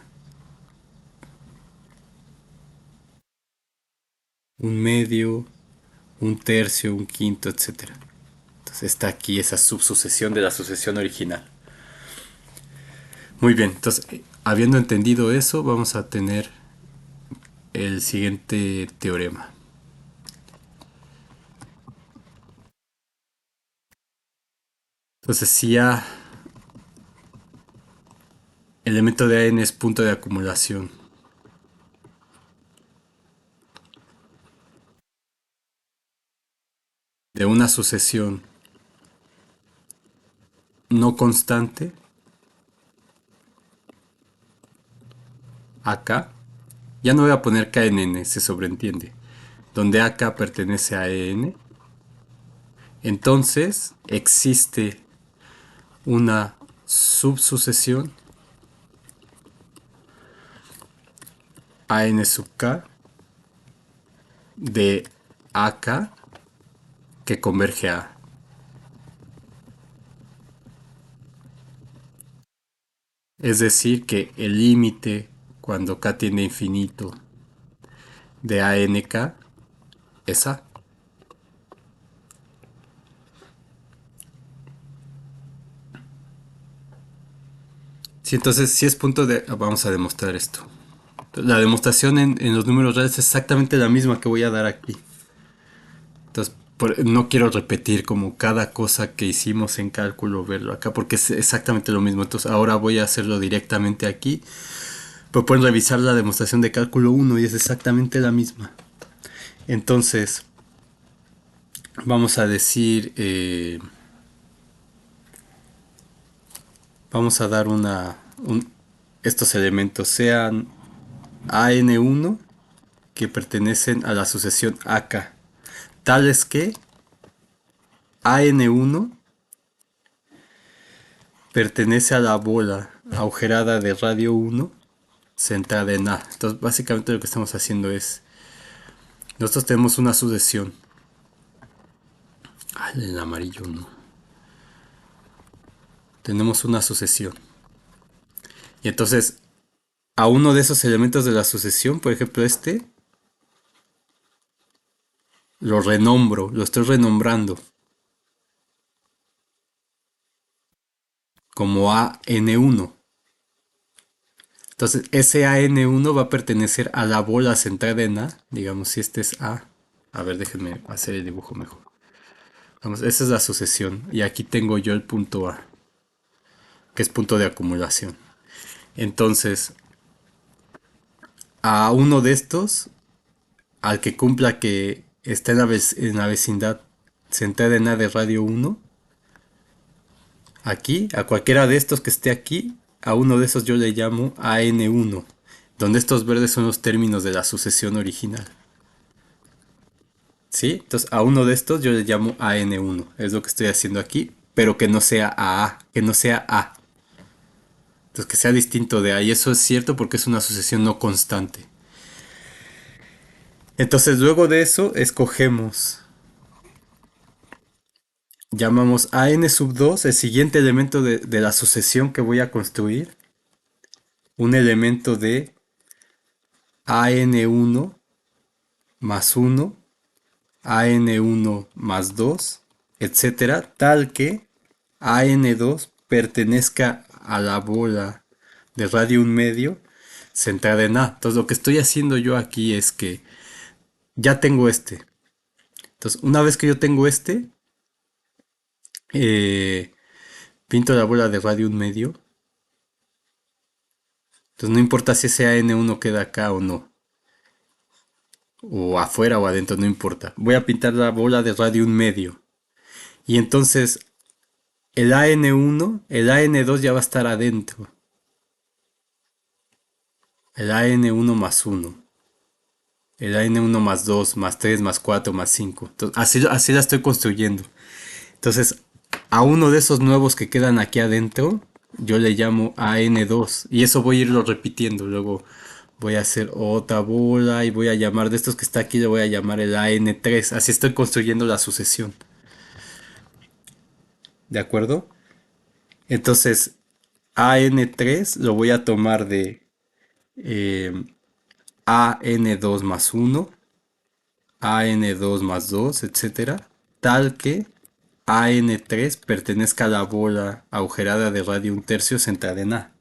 Un medio, un tercio, un quinto, etcétera. Entonces está aquí esa subsucesión de la sucesión original. Muy bien, entonces habiendo entendido eso, vamos a tener el siguiente teorema. Entonces si A Elemento de AN es punto de acumulación de una sucesión no constante AK. Ya no voy a poner K en N, se sobreentiende. Donde AK pertenece a EN, entonces existe una subsucesión AN sub K de AK que converge a A. Es decir, que el límite cuando K tiende a infinito de ANK es A. Sí, entonces si es punto de... Vamos a demostrar esto. La demostración en los números reales es exactamente la misma que voy a dar aquí. Entonces, no quiero repetir como cada cosa que hicimos en cálculo, verlo acá, porque es exactamente lo mismo. Entonces, ahora voy a hacerlo directamente aquí. Pero pueden revisar la demostración de cálculo 1 y es exactamente la misma. Entonces, vamos a decir, vamos a dar estos elementos sean AN1 que pertenecen a la sucesión AK, tales que AN1 pertenece a la bola agujerada de radio 1 centrada en A. Entonces, básicamente lo que estamos haciendo es, nosotros tenemos una sucesión. El amarillo no. Tenemos una sucesión. Y entonces, a uno de esos elementos de la sucesión, por ejemplo este, lo renombro, lo estoy renombrando como AN1. Entonces, ese AN1 va a pertenecer a la bola centrada en A. Digamos, si este es A. A ver, déjenme hacer el dibujo mejor. Vamos, esa es la sucesión. Y aquí tengo yo el punto A, que es punto de acumulación. Entonces, a uno de estos, al que cumpla que está en la vecindad centrada en A de radio 1, aquí, a cualquiera de estos que esté aquí, a uno de esos yo le llamo AN1, donde estos verdes son los términos de la sucesión original. ¿Sí? Entonces a uno de estos yo le llamo AN1, es lo que estoy haciendo aquí, pero que no sea AA, que no sea A. Entonces que sea distinto de A, y eso es cierto porque es una sucesión no constante. Entonces luego de eso escogemos, llamamos AN sub 2, el siguiente elemento de la sucesión que voy a construir, un elemento de AN1 más 1, AN1 más 2, etcétera, tal que AN2 pertenezca a la bola de radio 1 medio centrada en A. Entonces lo que estoy haciendo yo aquí es que ya tengo este. Entonces una vez que yo tengo este, eh, pinto la bola de radio 1 medio. Entonces no importa si ese AN1 queda acá o no. O afuera o adentro, no importa. Voy a pintar la bola de radio 1 medio. Y entonces el AN1, el AN2 ya va a estar adentro. El AN1 más 1. El AN1 más 2, más 3, más 4, más 5. Entonces, así la estoy construyendo. Entonces, a uno de esos nuevos que quedan aquí adentro, yo le llamo AN2. Y eso voy a irlo repitiendo. Luego voy a hacer otra bola y voy a llamar de estos que está aquí, le voy a llamar el AN3. Así estoy construyendo la sucesión. ¿De acuerdo? Entonces, AN3 lo voy a tomar de eh, AN2 más 1, AN2 más 2, etcétera, tal que AN3 pertenezca a la bola agujerada de radio 1/3 centrada en A.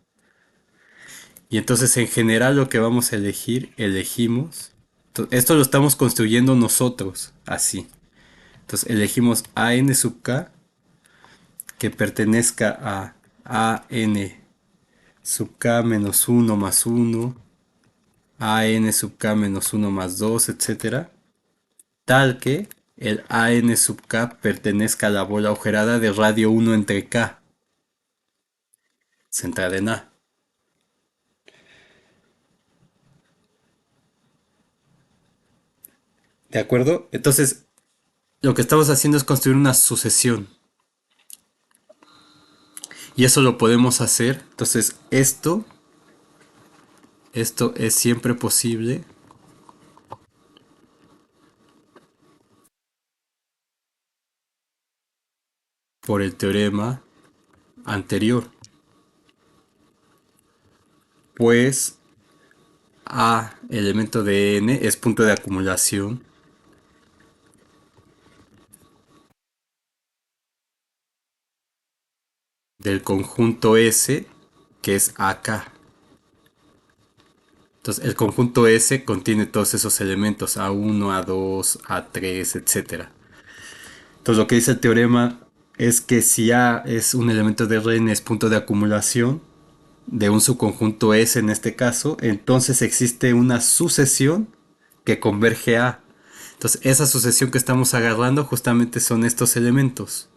Y entonces en general lo que vamos a elegir, elegimos, esto lo estamos construyendo nosotros, así. Entonces elegimos AN sub K que pertenezca a AN sub k menos uno más uno, an sub k menos uno más 2, etcétera, tal que el an sub k pertenezca a la bola agujerada de radio 1 entre k, centrada en A. ¿De acuerdo? Entonces, lo que estamos haciendo es construir una sucesión. Y eso lo podemos hacer. Entonces, esto es siempre posible por el teorema anterior. Pues A, elemento de n, es punto de acumulación del conjunto S, que es AK. Entonces, el conjunto S contiene todos esos elementos, A1, A2, A3, etcétera. Entonces, lo que dice el teorema es que si A es un elemento de Rn, es punto de acumulación de un subconjunto S en este caso, entonces existe una sucesión que converge a. Entonces, esa sucesión que estamos agarrando justamente son estos elementos.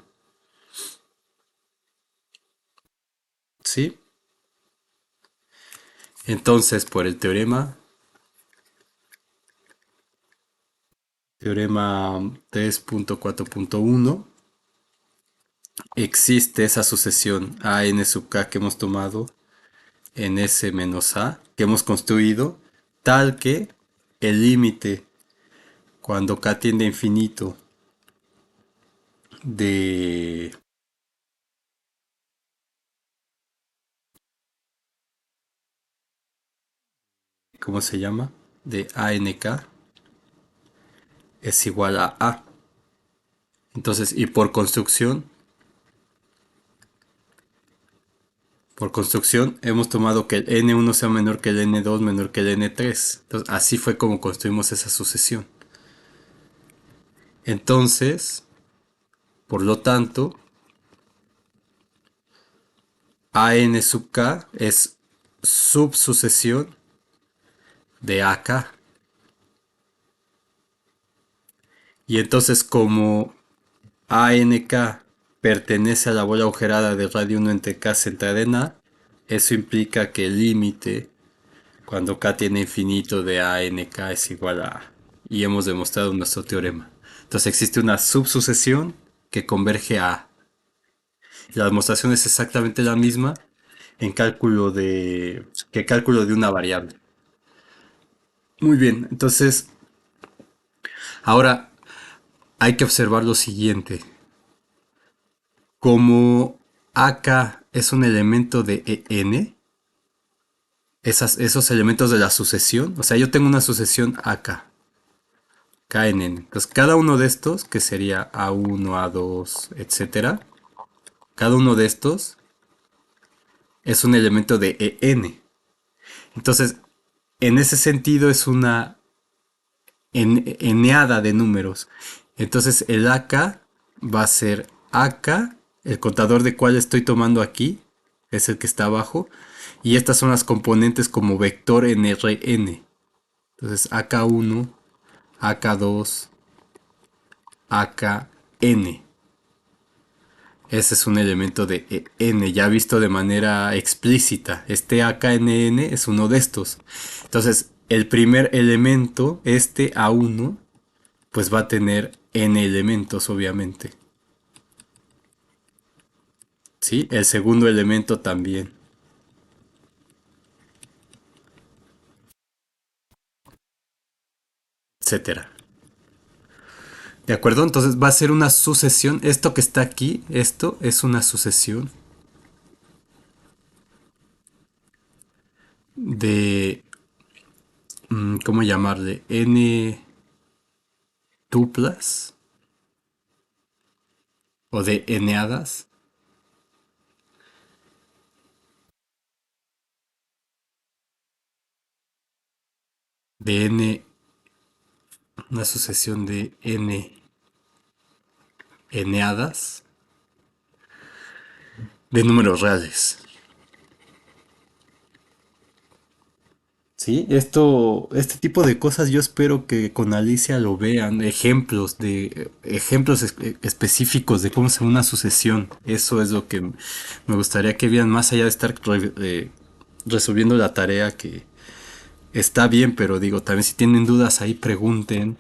¿Sí? Entonces, por el teorema 3.4.1, existe esa sucesión a n sub k que hemos tomado en S menos A, que hemos construido, tal que el límite cuando k tiende a infinito de, ¿cómo se llama? De ANK es igual a A. Entonces, y por construcción hemos tomado que el N1 sea menor que el N2 menor que el N3. Entonces, así fue como construimos esa sucesión. Entonces, por lo tanto, AN sub K es subsucesión de AK. Y entonces, como ANK pertenece a la bola agujerada de radio 1 entre K centrada en A, eso implica que el límite cuando K tiene infinito de ANK es igual a A. Y hemos demostrado nuestro teorema. Entonces existe una subsucesión que converge a A. La demostración es exactamente la misma que cálculo de una variable. Muy bien, entonces ahora hay que observar lo siguiente. Como AK es un elemento de EN, esos elementos de la sucesión, o sea, yo tengo una sucesión AK, KNN. Entonces, cada uno de estos, que sería A1, A2, etcétera, cada uno de estos es un elemento de EN. Entonces, en ese sentido es una eneada de números. Entonces, el AK va a ser AK, el contador de cuál estoy tomando aquí, es el que está abajo, y estas son las componentes como vector NRN. Entonces, AK1, AK2, AKN. Ese es un elemento de n, ya visto de manera explícita. Este AKNN es uno de estos. Entonces, el primer elemento, este A1, pues va a tener n elementos, obviamente. ¿Sí? El segundo elemento también, etcétera. ¿De acuerdo? Entonces va a ser una sucesión. Esto que está aquí, esto es una sucesión de, ¿cómo llamarle? N tuplas o de eneadas de n, una sucesión de n eneadas de números reales. Sí, esto, este tipo de cosas yo espero que con Alicia lo vean, ejemplos de ejemplos específicos de cómo se una sucesión. Eso es lo que me gustaría que vieran más allá de estar resolviendo la tarea que está bien, pero digo, también si tienen dudas ahí pregunten.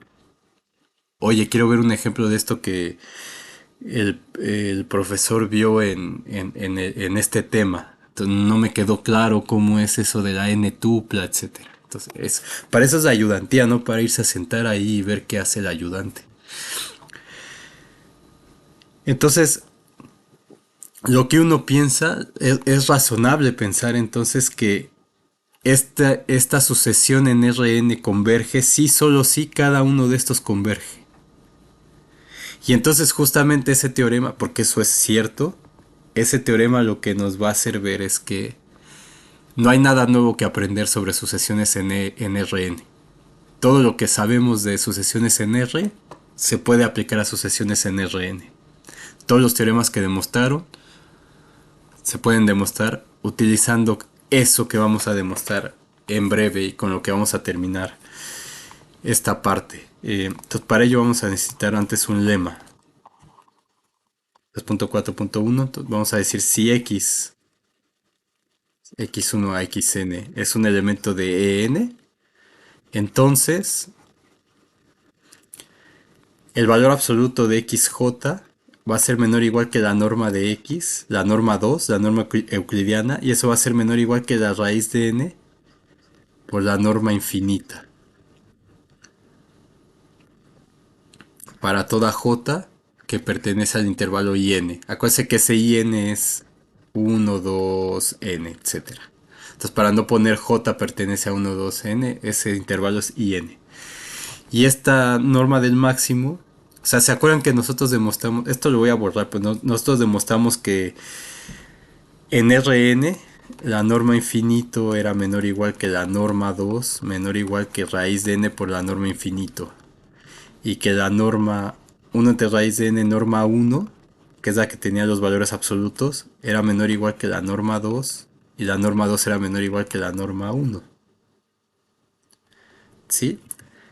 Oye, quiero ver un ejemplo de esto que el profesor vio en este tema. Entonces, no me quedó claro cómo es eso de la N tupla, etcétera. Entonces, para eso es la ayudantía, no para irse a sentar ahí y ver qué hace el ayudante. Entonces, lo que uno piensa, es razonable pensar entonces que esta sucesión en Rn converge si solo si cada uno de estos converge. Y entonces justamente ese teorema, porque eso es cierto, ese teorema lo que nos va a hacer ver es que no hay nada nuevo que aprender sobre sucesiones en Rn. Todo lo que sabemos de sucesiones en R se puede aplicar a sucesiones en Rn. Todos los teoremas que demostraron se pueden demostrar utilizando eso que vamos a demostrar en breve y con lo que vamos a terminar esta parte. Entonces para ello vamos a necesitar antes un lema. 2.4.1, vamos a decir si x1 a xn es un elemento de En, entonces el valor absoluto de xj va a ser menor o igual que la norma de x, la norma 2, la norma euclidiana, y eso va a ser menor o igual que la raíz de n por la norma infinita. Para toda j que pertenece al intervalo in. Acuérdense que ese in es 1, 2, n, etc. Entonces, para no poner j pertenece a 1, 2, n, ese intervalo es in. Y esta norma del máximo, o sea, ¿se acuerdan que nosotros demostramos, esto lo voy a borrar, pues nosotros demostramos que en Rn la norma infinito era menor o igual que la norma 2, menor o igual que raíz de n por la norma infinito. Y que la norma 1 entre raíz de n norma 1, que es la que tenía los valores absolutos, era menor o igual que la norma 2, y la norma 2 era menor o igual que la norma 1. ¿Sí?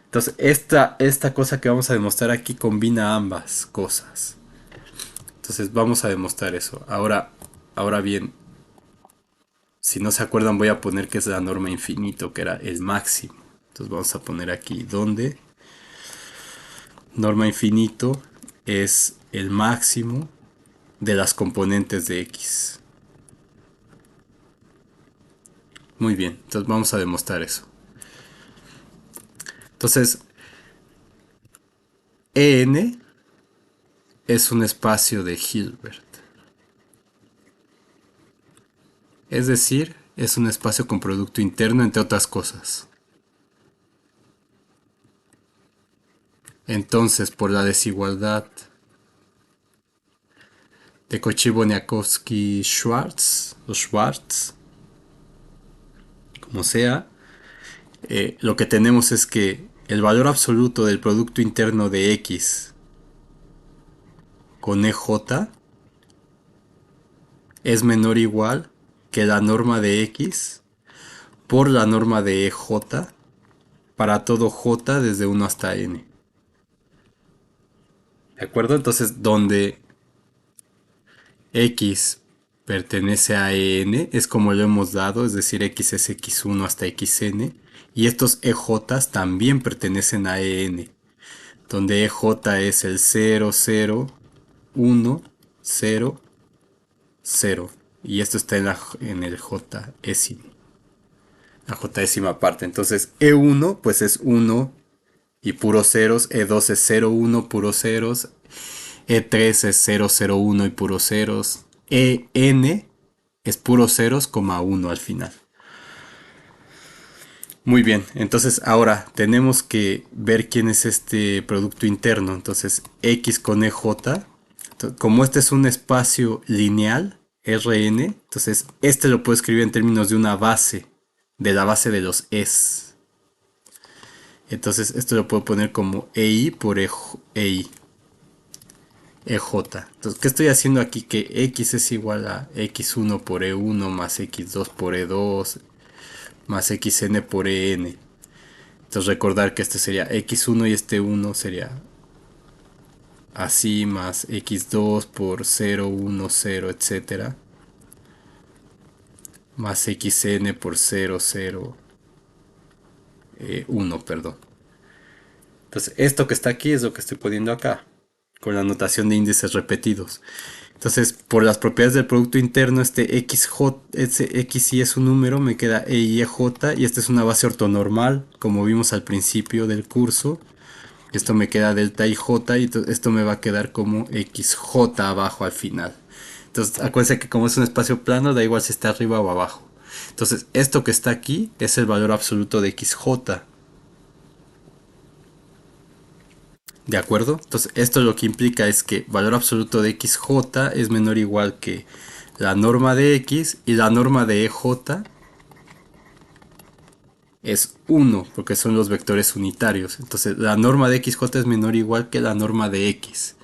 Entonces, esta cosa que vamos a demostrar aquí combina ambas cosas. Entonces, vamos a demostrar eso. Ahora bien, si no se acuerdan, voy a poner que es la norma infinito, que era el máximo. Entonces, vamos a poner aquí donde norma infinito es el máximo de las componentes de x. Muy bien, entonces vamos a demostrar eso. Entonces, En es un espacio de Hilbert. Es decir, es un espacio con producto interno, entre otras cosas. Entonces, por la desigualdad de Cauchy-Bonniakowski-Schwarz, o Schwarz, como sea, lo que tenemos es que el valor absoluto del producto interno de x con EJ es menor o igual que la norma de x por la norma de EJ para todo j desde 1 hasta n. ¿De acuerdo? Entonces, donde x pertenece a en es como lo hemos dado, es decir, x es x1 hasta xn, y estos EJ también pertenecen a en, donde EJ es el 0, 0, 1, 0, 0, y esto está en el J ésimo, la J décima parte. Entonces E1 pues es 1 y puros ceros, E2 es 0, 1 puros ceros, E3 es 0, 0, 1 y puros ceros, EN es puros ceros, 1 al final. Muy bien, entonces ahora tenemos que ver quién es este producto interno. Entonces X con EJ, como este es un espacio lineal, Rn, entonces este lo puedo escribir en términos de una base, de la base de los Es. Entonces esto lo puedo poner como EI por EI. EJ. Entonces, ¿qué estoy haciendo aquí? Que X es igual a X1 por E1 más X2 por E2 más xn por en. Entonces recordar que este sería x1 y este 1 sería así, más x2 por 0, 1, 0, etcétera, más xn por 0, 0, 1, perdón. Entonces esto que está aquí es lo que estoy poniendo acá, con la notación de índices repetidos. Entonces, por las propiedades del producto interno, este este xy es un número, me queda e y ej, y esta es una base ortonormal, como vimos al principio del curso. Esto me queda delta ij, y esto me va a quedar como xj abajo al final. Entonces, acuérdense que como es un espacio plano, da igual si está arriba o abajo. Entonces, esto que está aquí es el valor absoluto de xj. ¿De acuerdo? Entonces, esto lo que implica es que valor absoluto de xj es menor o igual que la norma de x, y la norma de ej es 1, porque son los vectores unitarios. Entonces, la norma de xj es menor o igual que la norma de x.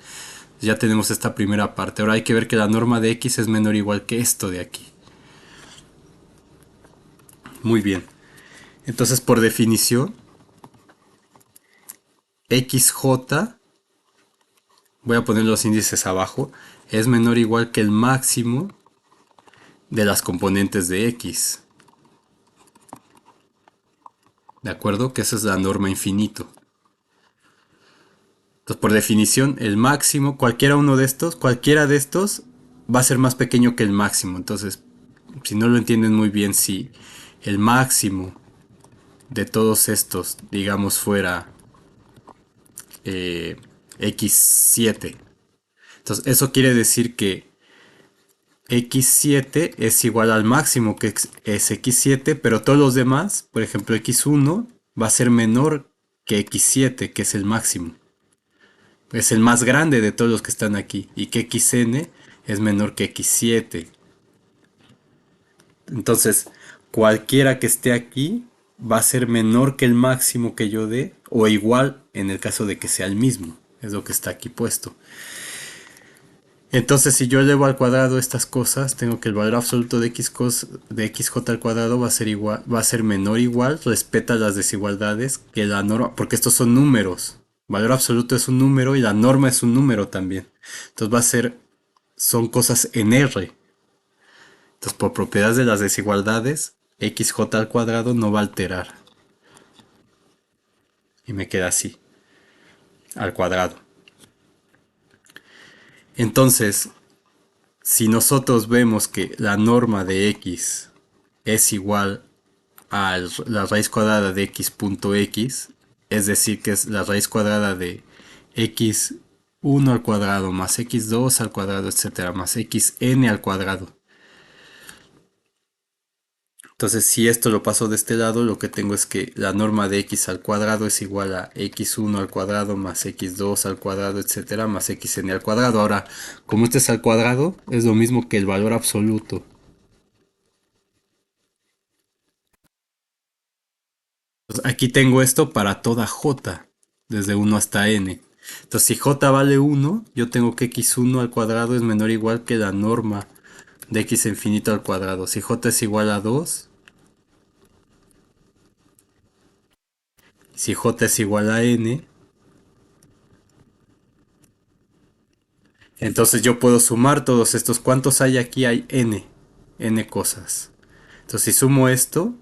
Ya tenemos esta primera parte. Ahora hay que ver que la norma de x es menor o igual que esto de aquí. Muy bien. Entonces, por definición, xj, voy a poner los índices abajo, es menor o igual que el máximo de las componentes de x. ¿De acuerdo? Que esa es la norma infinito. Entonces, por definición, el máximo, cualquiera de estos va a ser más pequeño que el máximo. Entonces, si no lo entienden muy bien, si el máximo de todos estos, digamos, fuera x7, entonces eso quiere decir que x7 es igual al máximo que es x7, pero todos los demás, por ejemplo x1, va a ser menor que x7, que es el máximo. Es el más grande de todos los que están aquí, y que xn es menor que x7. Entonces, cualquiera que esté aquí va a ser menor que el máximo que yo dé, o igual en el caso de que sea el mismo. Es lo que está aquí puesto. Entonces, si yo elevo al cuadrado estas cosas, tengo que el valor absoluto de de xj al cuadrado va a ser igual, va a ser menor o igual, respeta las desigualdades que la norma, porque estos son números. Valor absoluto es un número y la norma es un número también. Entonces va a ser, son cosas en R. Entonces, por propiedades de las desigualdades, xj al cuadrado no va a alterar. Y me queda así, al cuadrado. Entonces, si nosotros vemos que la norma de x es igual a la raíz cuadrada de x punto x, es decir, que es la raíz cuadrada de x1 al cuadrado más x2 al cuadrado, etcétera, más xn al cuadrado. Entonces, si esto lo paso de este lado, lo que tengo es que la norma de x al cuadrado es igual a x1 al cuadrado más x2 al cuadrado, etcétera, más xn al cuadrado. Ahora, como este es al cuadrado, es lo mismo que el valor absoluto. Entonces, aquí tengo esto para toda j, desde 1 hasta n. Entonces, si j vale 1, yo tengo que x1 al cuadrado es menor o igual que la norma de x infinito al cuadrado. Si j es igual a 2, si j es igual a n, entonces yo puedo sumar todos estos. ¿Cuántos hay aquí? Hay n cosas. Entonces, si sumo esto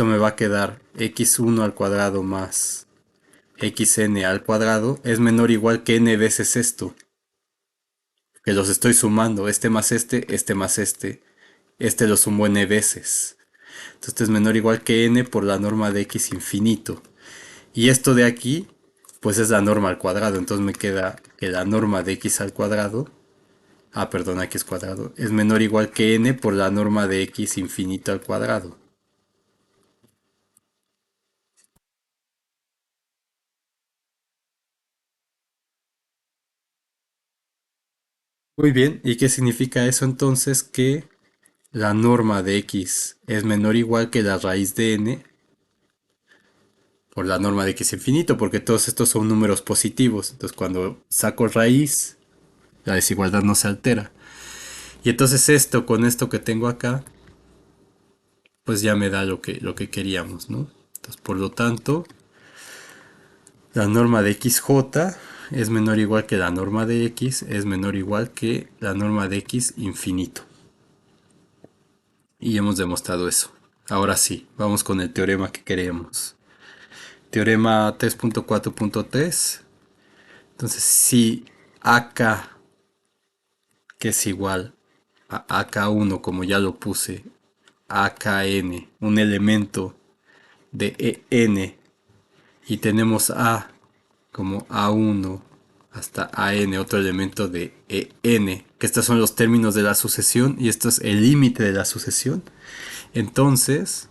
me va a quedar x1 al cuadrado más xn al cuadrado es menor o igual que n veces esto, que los estoy sumando, este más este más este lo sumo n veces. Entonces este es menor o igual que n por la norma de x infinito. Y esto de aquí, pues es la norma al cuadrado, entonces me queda que la norma de x al cuadrado, perdón, x cuadrado, es menor o igual que n por la norma de x infinito al cuadrado. Muy bien, ¿y qué significa eso entonces? Que la norma de x es menor o igual que la raíz de n por la norma de x infinito, porque todos estos son números positivos. Entonces cuando saco raíz, la desigualdad no se altera. Y entonces esto con esto que tengo acá pues ya me da lo que queríamos, ¿no? Entonces, por lo tanto, la norma de XJ es menor o igual que la norma de X, es menor o igual que la norma de X infinito. Y hemos demostrado eso. Ahora sí, vamos con el teorema que queremos. Teorema 3.4.3. Entonces, si AK, que es igual a AK1, como ya lo puse, AKN, un elemento de EN, y tenemos A como A1 hasta AN, otro elemento de EN, que estos son los términos de la sucesión y esto es el límite de la sucesión. Entonces,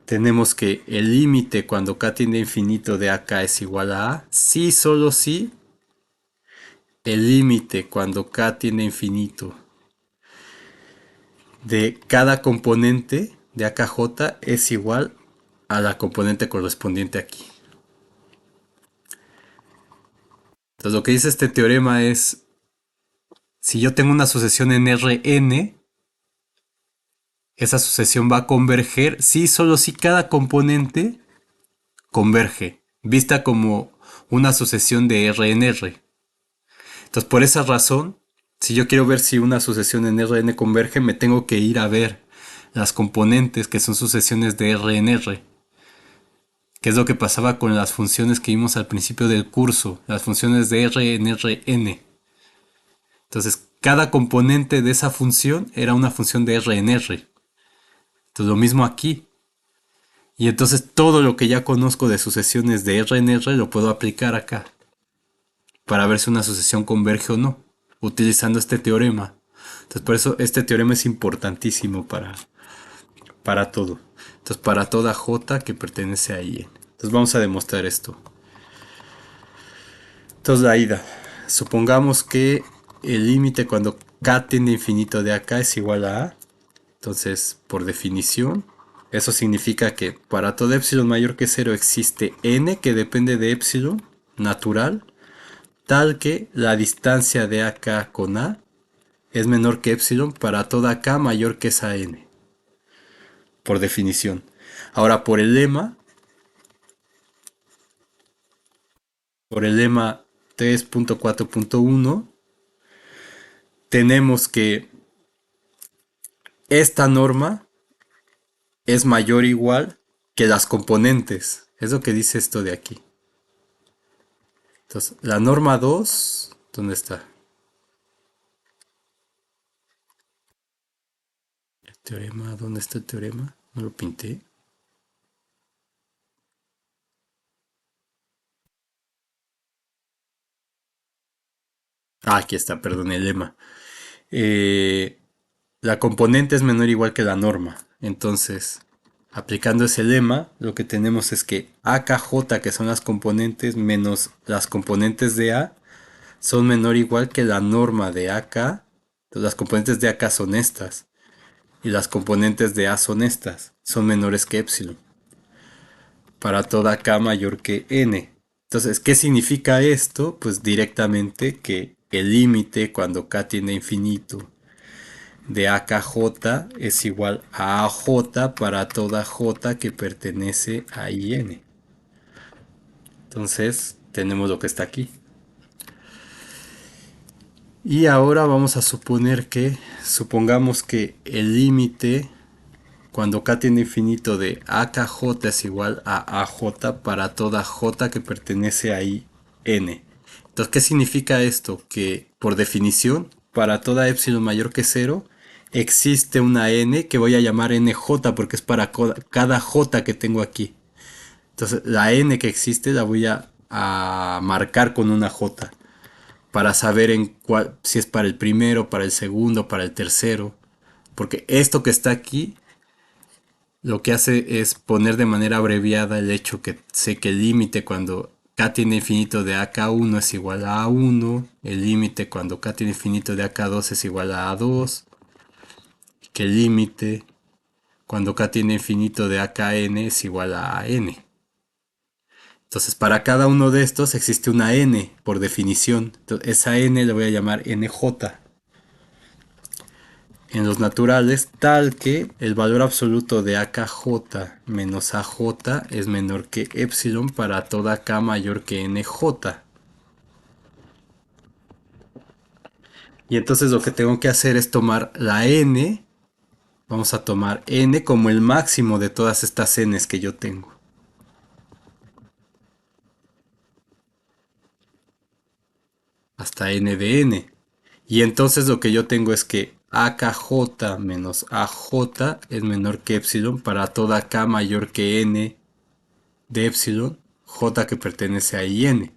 tenemos que el límite cuando k tiende a infinito de AK es igual a si, solo si, el límite cuando k tiende a infinito de cada componente de AKJ es igual a la componente correspondiente aquí. Entonces lo que dice este teorema es, si yo tengo una sucesión en Rn, esa sucesión va a converger si, solo si cada componente converge, vista como una sucesión de R en R. Entonces, por esa razón, si yo quiero ver si una sucesión en Rn converge, me tengo que ir a ver las componentes que son sucesiones de R en R. Que es lo que pasaba con las funciones que vimos al principio del curso, las funciones de R en Rn. Entonces, cada componente de esa función era una función de R en R. Entonces, lo mismo aquí. Y entonces todo lo que ya conozco de sucesiones de R en R lo puedo aplicar acá para ver si una sucesión converge o no, utilizando este teorema. Entonces por eso este teorema es importantísimo para todo. Entonces para toda J que pertenece a I. Entonces vamos a demostrar esto. Entonces la ida. Supongamos que el límite cuando k tiende a infinito de acá es igual a A. Entonces por definición eso significa que para todo epsilon mayor que 0 existe n que depende de epsilon natural, tal que la distancia de AK con A es menor que epsilon para toda K mayor que esa n, por definición. Ahora por el lema 3.4.1 tenemos que esta norma es mayor o igual que las componentes. Es lo que dice esto de aquí. Entonces, la norma 2, ¿dónde está? El teorema, ¿dónde está el teorema? No lo pinté. Ah, aquí está, perdón, el lema. Eh, la componente es menor o igual que la norma. Entonces, aplicando ese lema, lo que tenemos es que AKJ, que son las componentes, menos las componentes de A, son menor o igual que la norma de AK. Entonces, las componentes de AK son estas. Y las componentes de A son estas. Son menores que epsilon. Para toda K mayor que N. Entonces, ¿qué significa esto? Pues directamente que el límite cuando K tiende a infinito de AKJ es igual a AJ para toda J que pertenece a IN. Entonces, tenemos lo que está aquí. Y ahora vamos a supongamos que el límite cuando K tiende a infinito de AKJ es igual a AJ para toda J que pertenece a IN. Entonces, ¿qué significa esto? Que por definición, para toda epsilon mayor que 0, existe una n que voy a llamar NJ porque es para cada J que tengo aquí. Entonces, la n que existe la voy a marcar con una J para saber si es para el primero, para el segundo, para el tercero. Porque esto que está aquí lo que hace es poner de manera abreviada el hecho que sé que el límite cuando k tiene infinito de AK1 es igual a A1, el límite cuando k tiene infinito de AK2 es igual a A2, que el límite cuando k tiene infinito de AKN es igual a AN. Entonces para cada uno de estos existe una n por definición. Entonces, esa n le voy a llamar NJ. en los naturales tal que el valor absoluto de AKJ menos AJ es menor que epsilon para toda K mayor que NJ. Y entonces lo que tengo que hacer es tomar la N, vamos a tomar N como el máximo de todas estas Ns que yo tengo. Hasta N de N. Y entonces lo que yo tengo es que AKJ menos AJ es menor que epsilon para toda K mayor que N de epsilon, J que pertenece a IN.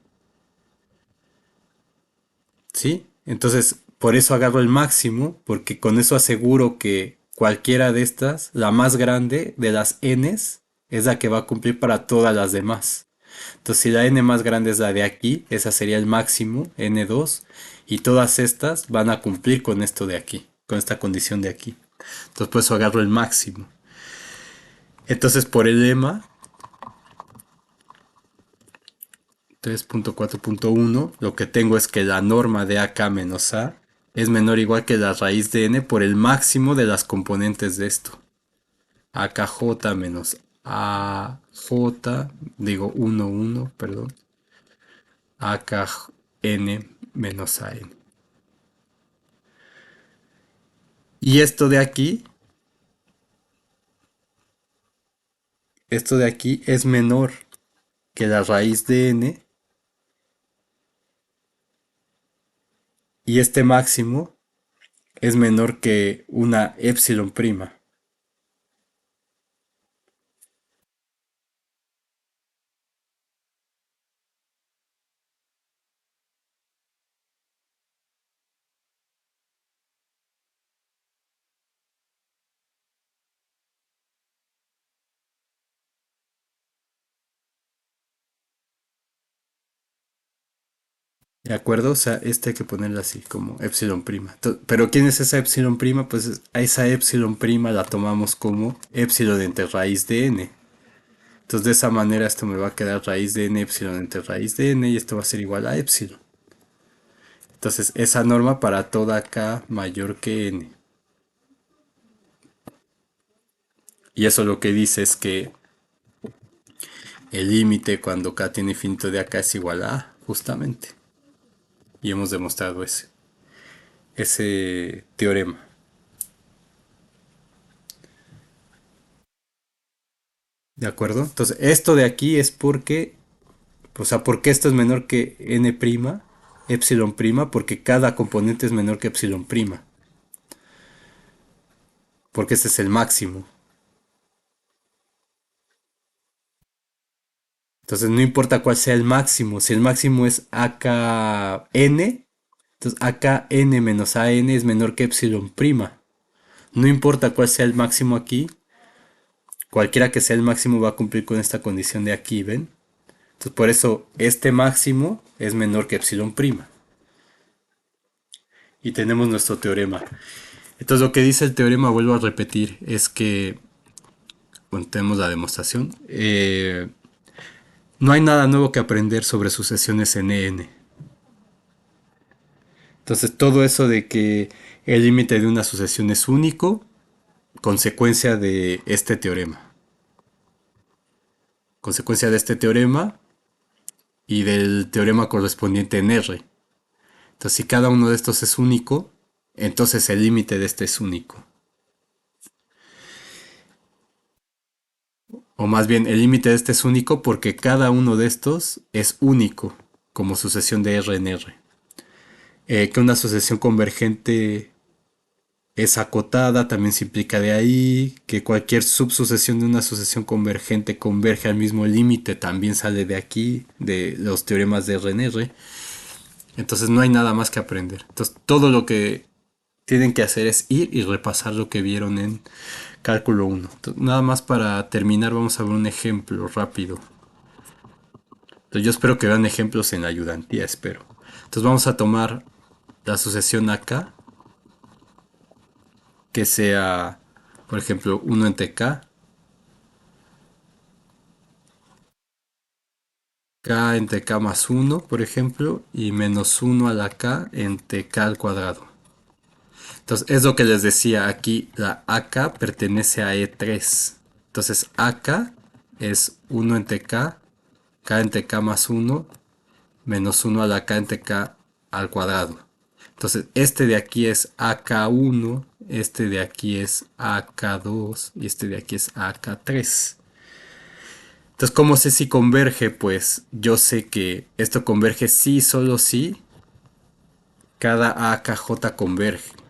¿Sí? Entonces, por eso agarro el máximo, porque con eso aseguro que cualquiera de estas, la más grande de las Ns, es la que va a cumplir para todas las demás. Entonces, si la N más grande es la de aquí, esa sería el máximo, N2, y todas estas van a cumplir con esto de aquí, con esta condición de aquí. Entonces, por eso agarro el máximo. Entonces, por el lema, 3.4.1, lo que tengo es que la norma de AK menos A es menor o igual que la raíz de n por el máximo de las componentes de esto. AKJ menos AJ, digo 1, 1, perdón. AKN menos AN. Y esto de aquí es menor que la raíz de n y este máximo es menor que una epsilon prima. ¿De acuerdo? O sea, este hay que ponerlo así, como epsilon prima. Pero ¿quién es esa epsilon prima? Pues a esa epsilon prima la tomamos como epsilon entre raíz de n. Entonces de esa manera esto me va a quedar raíz de n epsilon entre raíz de n y esto va a ser igual a epsilon. Entonces esa norma para toda k mayor que n. Y eso lo que dice es que el límite cuando k tiene infinito de acá es igual a a, justamente. Y hemos demostrado ese teorema. ¿De acuerdo? Entonces esto de aquí es porque, o sea, ¿por qué esto es menor que n', epsilon prima? Porque cada componente es menor que epsilon prima. Porque este es el máximo. Entonces no importa cuál sea el máximo. Si el máximo es AKN, entonces AKN menos AN es menor que epsilon prima. No importa cuál sea el máximo aquí. Cualquiera que sea el máximo va a cumplir con esta condición de aquí, ¿ven? Entonces por eso este máximo es menor que epsilon prima. Y tenemos nuestro teorema. Entonces lo que dice el teorema, vuelvo a repetir, es que, bueno, tenemos la demostración, no hay nada nuevo que aprender sobre sucesiones en EN. Entonces todo eso de que el límite de una sucesión es único, consecuencia de este teorema. Consecuencia de este teorema y del teorema correspondiente en R. Entonces si cada uno de estos es único, entonces el límite de este es único. O más bien, el límite de este es único porque cada uno de estos es único como sucesión de R en R. Que una sucesión convergente es acotada, también se implica de ahí. Que cualquier subsucesión de una sucesión convergente converge al mismo límite, también sale de aquí, de los teoremas de R en R. Entonces no hay nada más que aprender. Entonces todo lo que tienen que hacer es ir y repasar lo que vieron en cálculo 1. Entonces, nada más para terminar vamos a ver un ejemplo rápido. Entonces, yo espero que vean ejemplos en la ayudantía, espero. Entonces vamos a tomar la sucesión acá, que sea, por ejemplo, 1 entre k, k entre k más 1, por ejemplo, y menos 1 a la k entre k al cuadrado. Entonces, es lo que les decía aquí, la AK pertenece a E3. Entonces, AK es 1 entre K entre K más 1, menos 1 a la K entre K al cuadrado. Entonces, este de aquí es AK1, este de aquí es AK2 y este de aquí es AK3. Entonces, ¿cómo sé si converge? Pues yo sé que esto converge sí, solo si cada AKJ converge.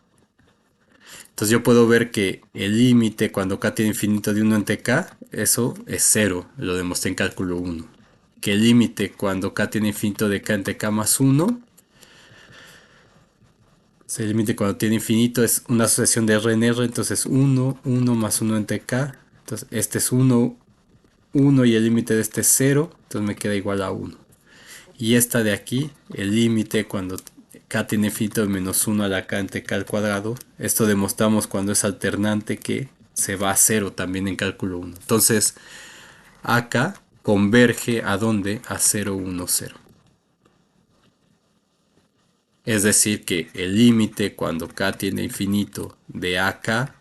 Entonces yo puedo ver que el límite cuando k tiene infinito de 1 entre k, eso es 0, lo demostré en cálculo 1. Que el límite cuando k tiene infinito de k entre k más 1, el límite cuando tiene infinito es una asociación de R en R, entonces 1, 1 más 1 entre k, entonces este es 1, 1 y el límite de este es 0, entonces me queda igual a 1. Y esta de aquí, el límite cuando k tiene infinito de menos 1 a la k entre k al cuadrado. Esto demostramos cuando es alternante que se va a 0 también en cálculo 1. Entonces, AK converge a dónde? A 0, 1, 0. Es decir que el límite cuando k tiene infinito de AK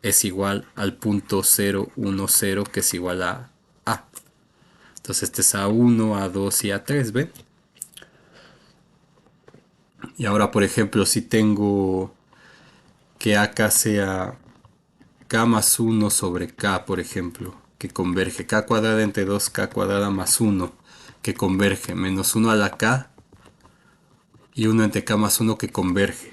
es igual al punto 0, 1, 0 que es igual a A. Entonces este es A1, A2 y A3, ¿ven? Y ahora, por ejemplo, si tengo que AK sea K más 1 sobre K, por ejemplo, que converge K cuadrada entre 2K cuadrada más 1, que converge, menos 1 a la K y 1 entre K más 1 que converge.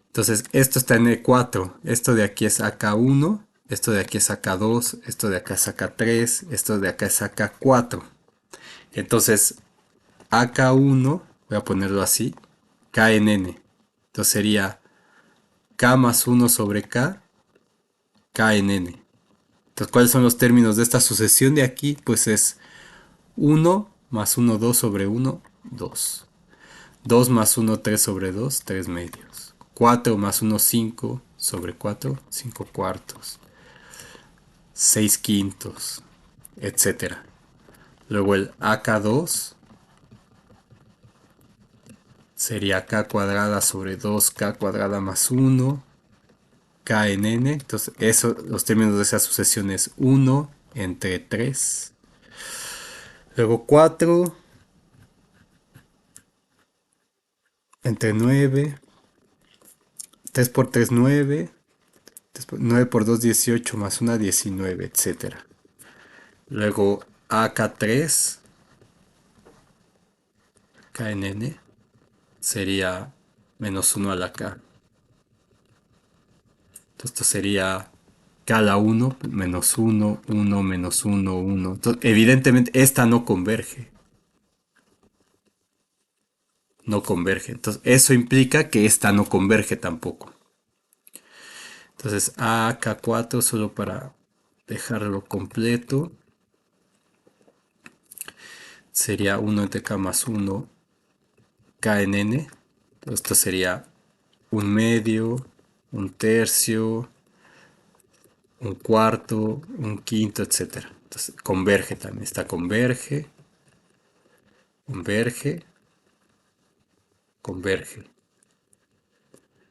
Entonces, esto está en E4, esto de aquí es AK1, esto de aquí es AK2, esto de acá es AK3, esto de acá es AK4. Entonces, AK1, voy a ponerlo así, K en N. Entonces sería K más 1 sobre K, K en N. Entonces, ¿cuáles son los términos de esta sucesión de aquí? Pues es 1 más 1, 2 sobre 1, 2. 2 más 1, 3 sobre 2, 3 medios. 4 más 1, 5 sobre 4, 5 cuartos. 6 quintos, etcétera. Luego el AK2 sería K cuadrada sobre 2K cuadrada más 1, K en N. Entonces, eso, los términos de esa sucesión es 1 entre 3. Luego 4 entre 9. 3 por 3, 9. 9 por 2, 18 más 1, 19, etcétera. Luego AK3, KNN, sería menos 1 a la K. Entonces esto sería K a la 1, menos 1, 1, menos 1, 1. Entonces, evidentemente esta no converge. No converge. Entonces eso implica que esta no converge tampoco. Entonces AK4 solo para dejarlo completo. Sería 1 entre K más 1 K en N. Esto sería un medio, un tercio, un cuarto, un quinto, etcétera. Entonces converge también. Está converge, converge, converge.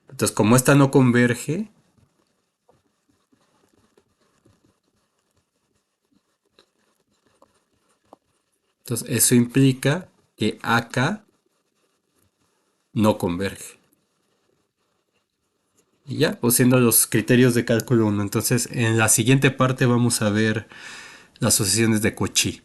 Entonces como esta no converge, entonces eso implica que AK no converge. Y ya, pues siendo los criterios de cálculo 1. Entonces en la siguiente parte vamos a ver las sucesiones de Cauchy.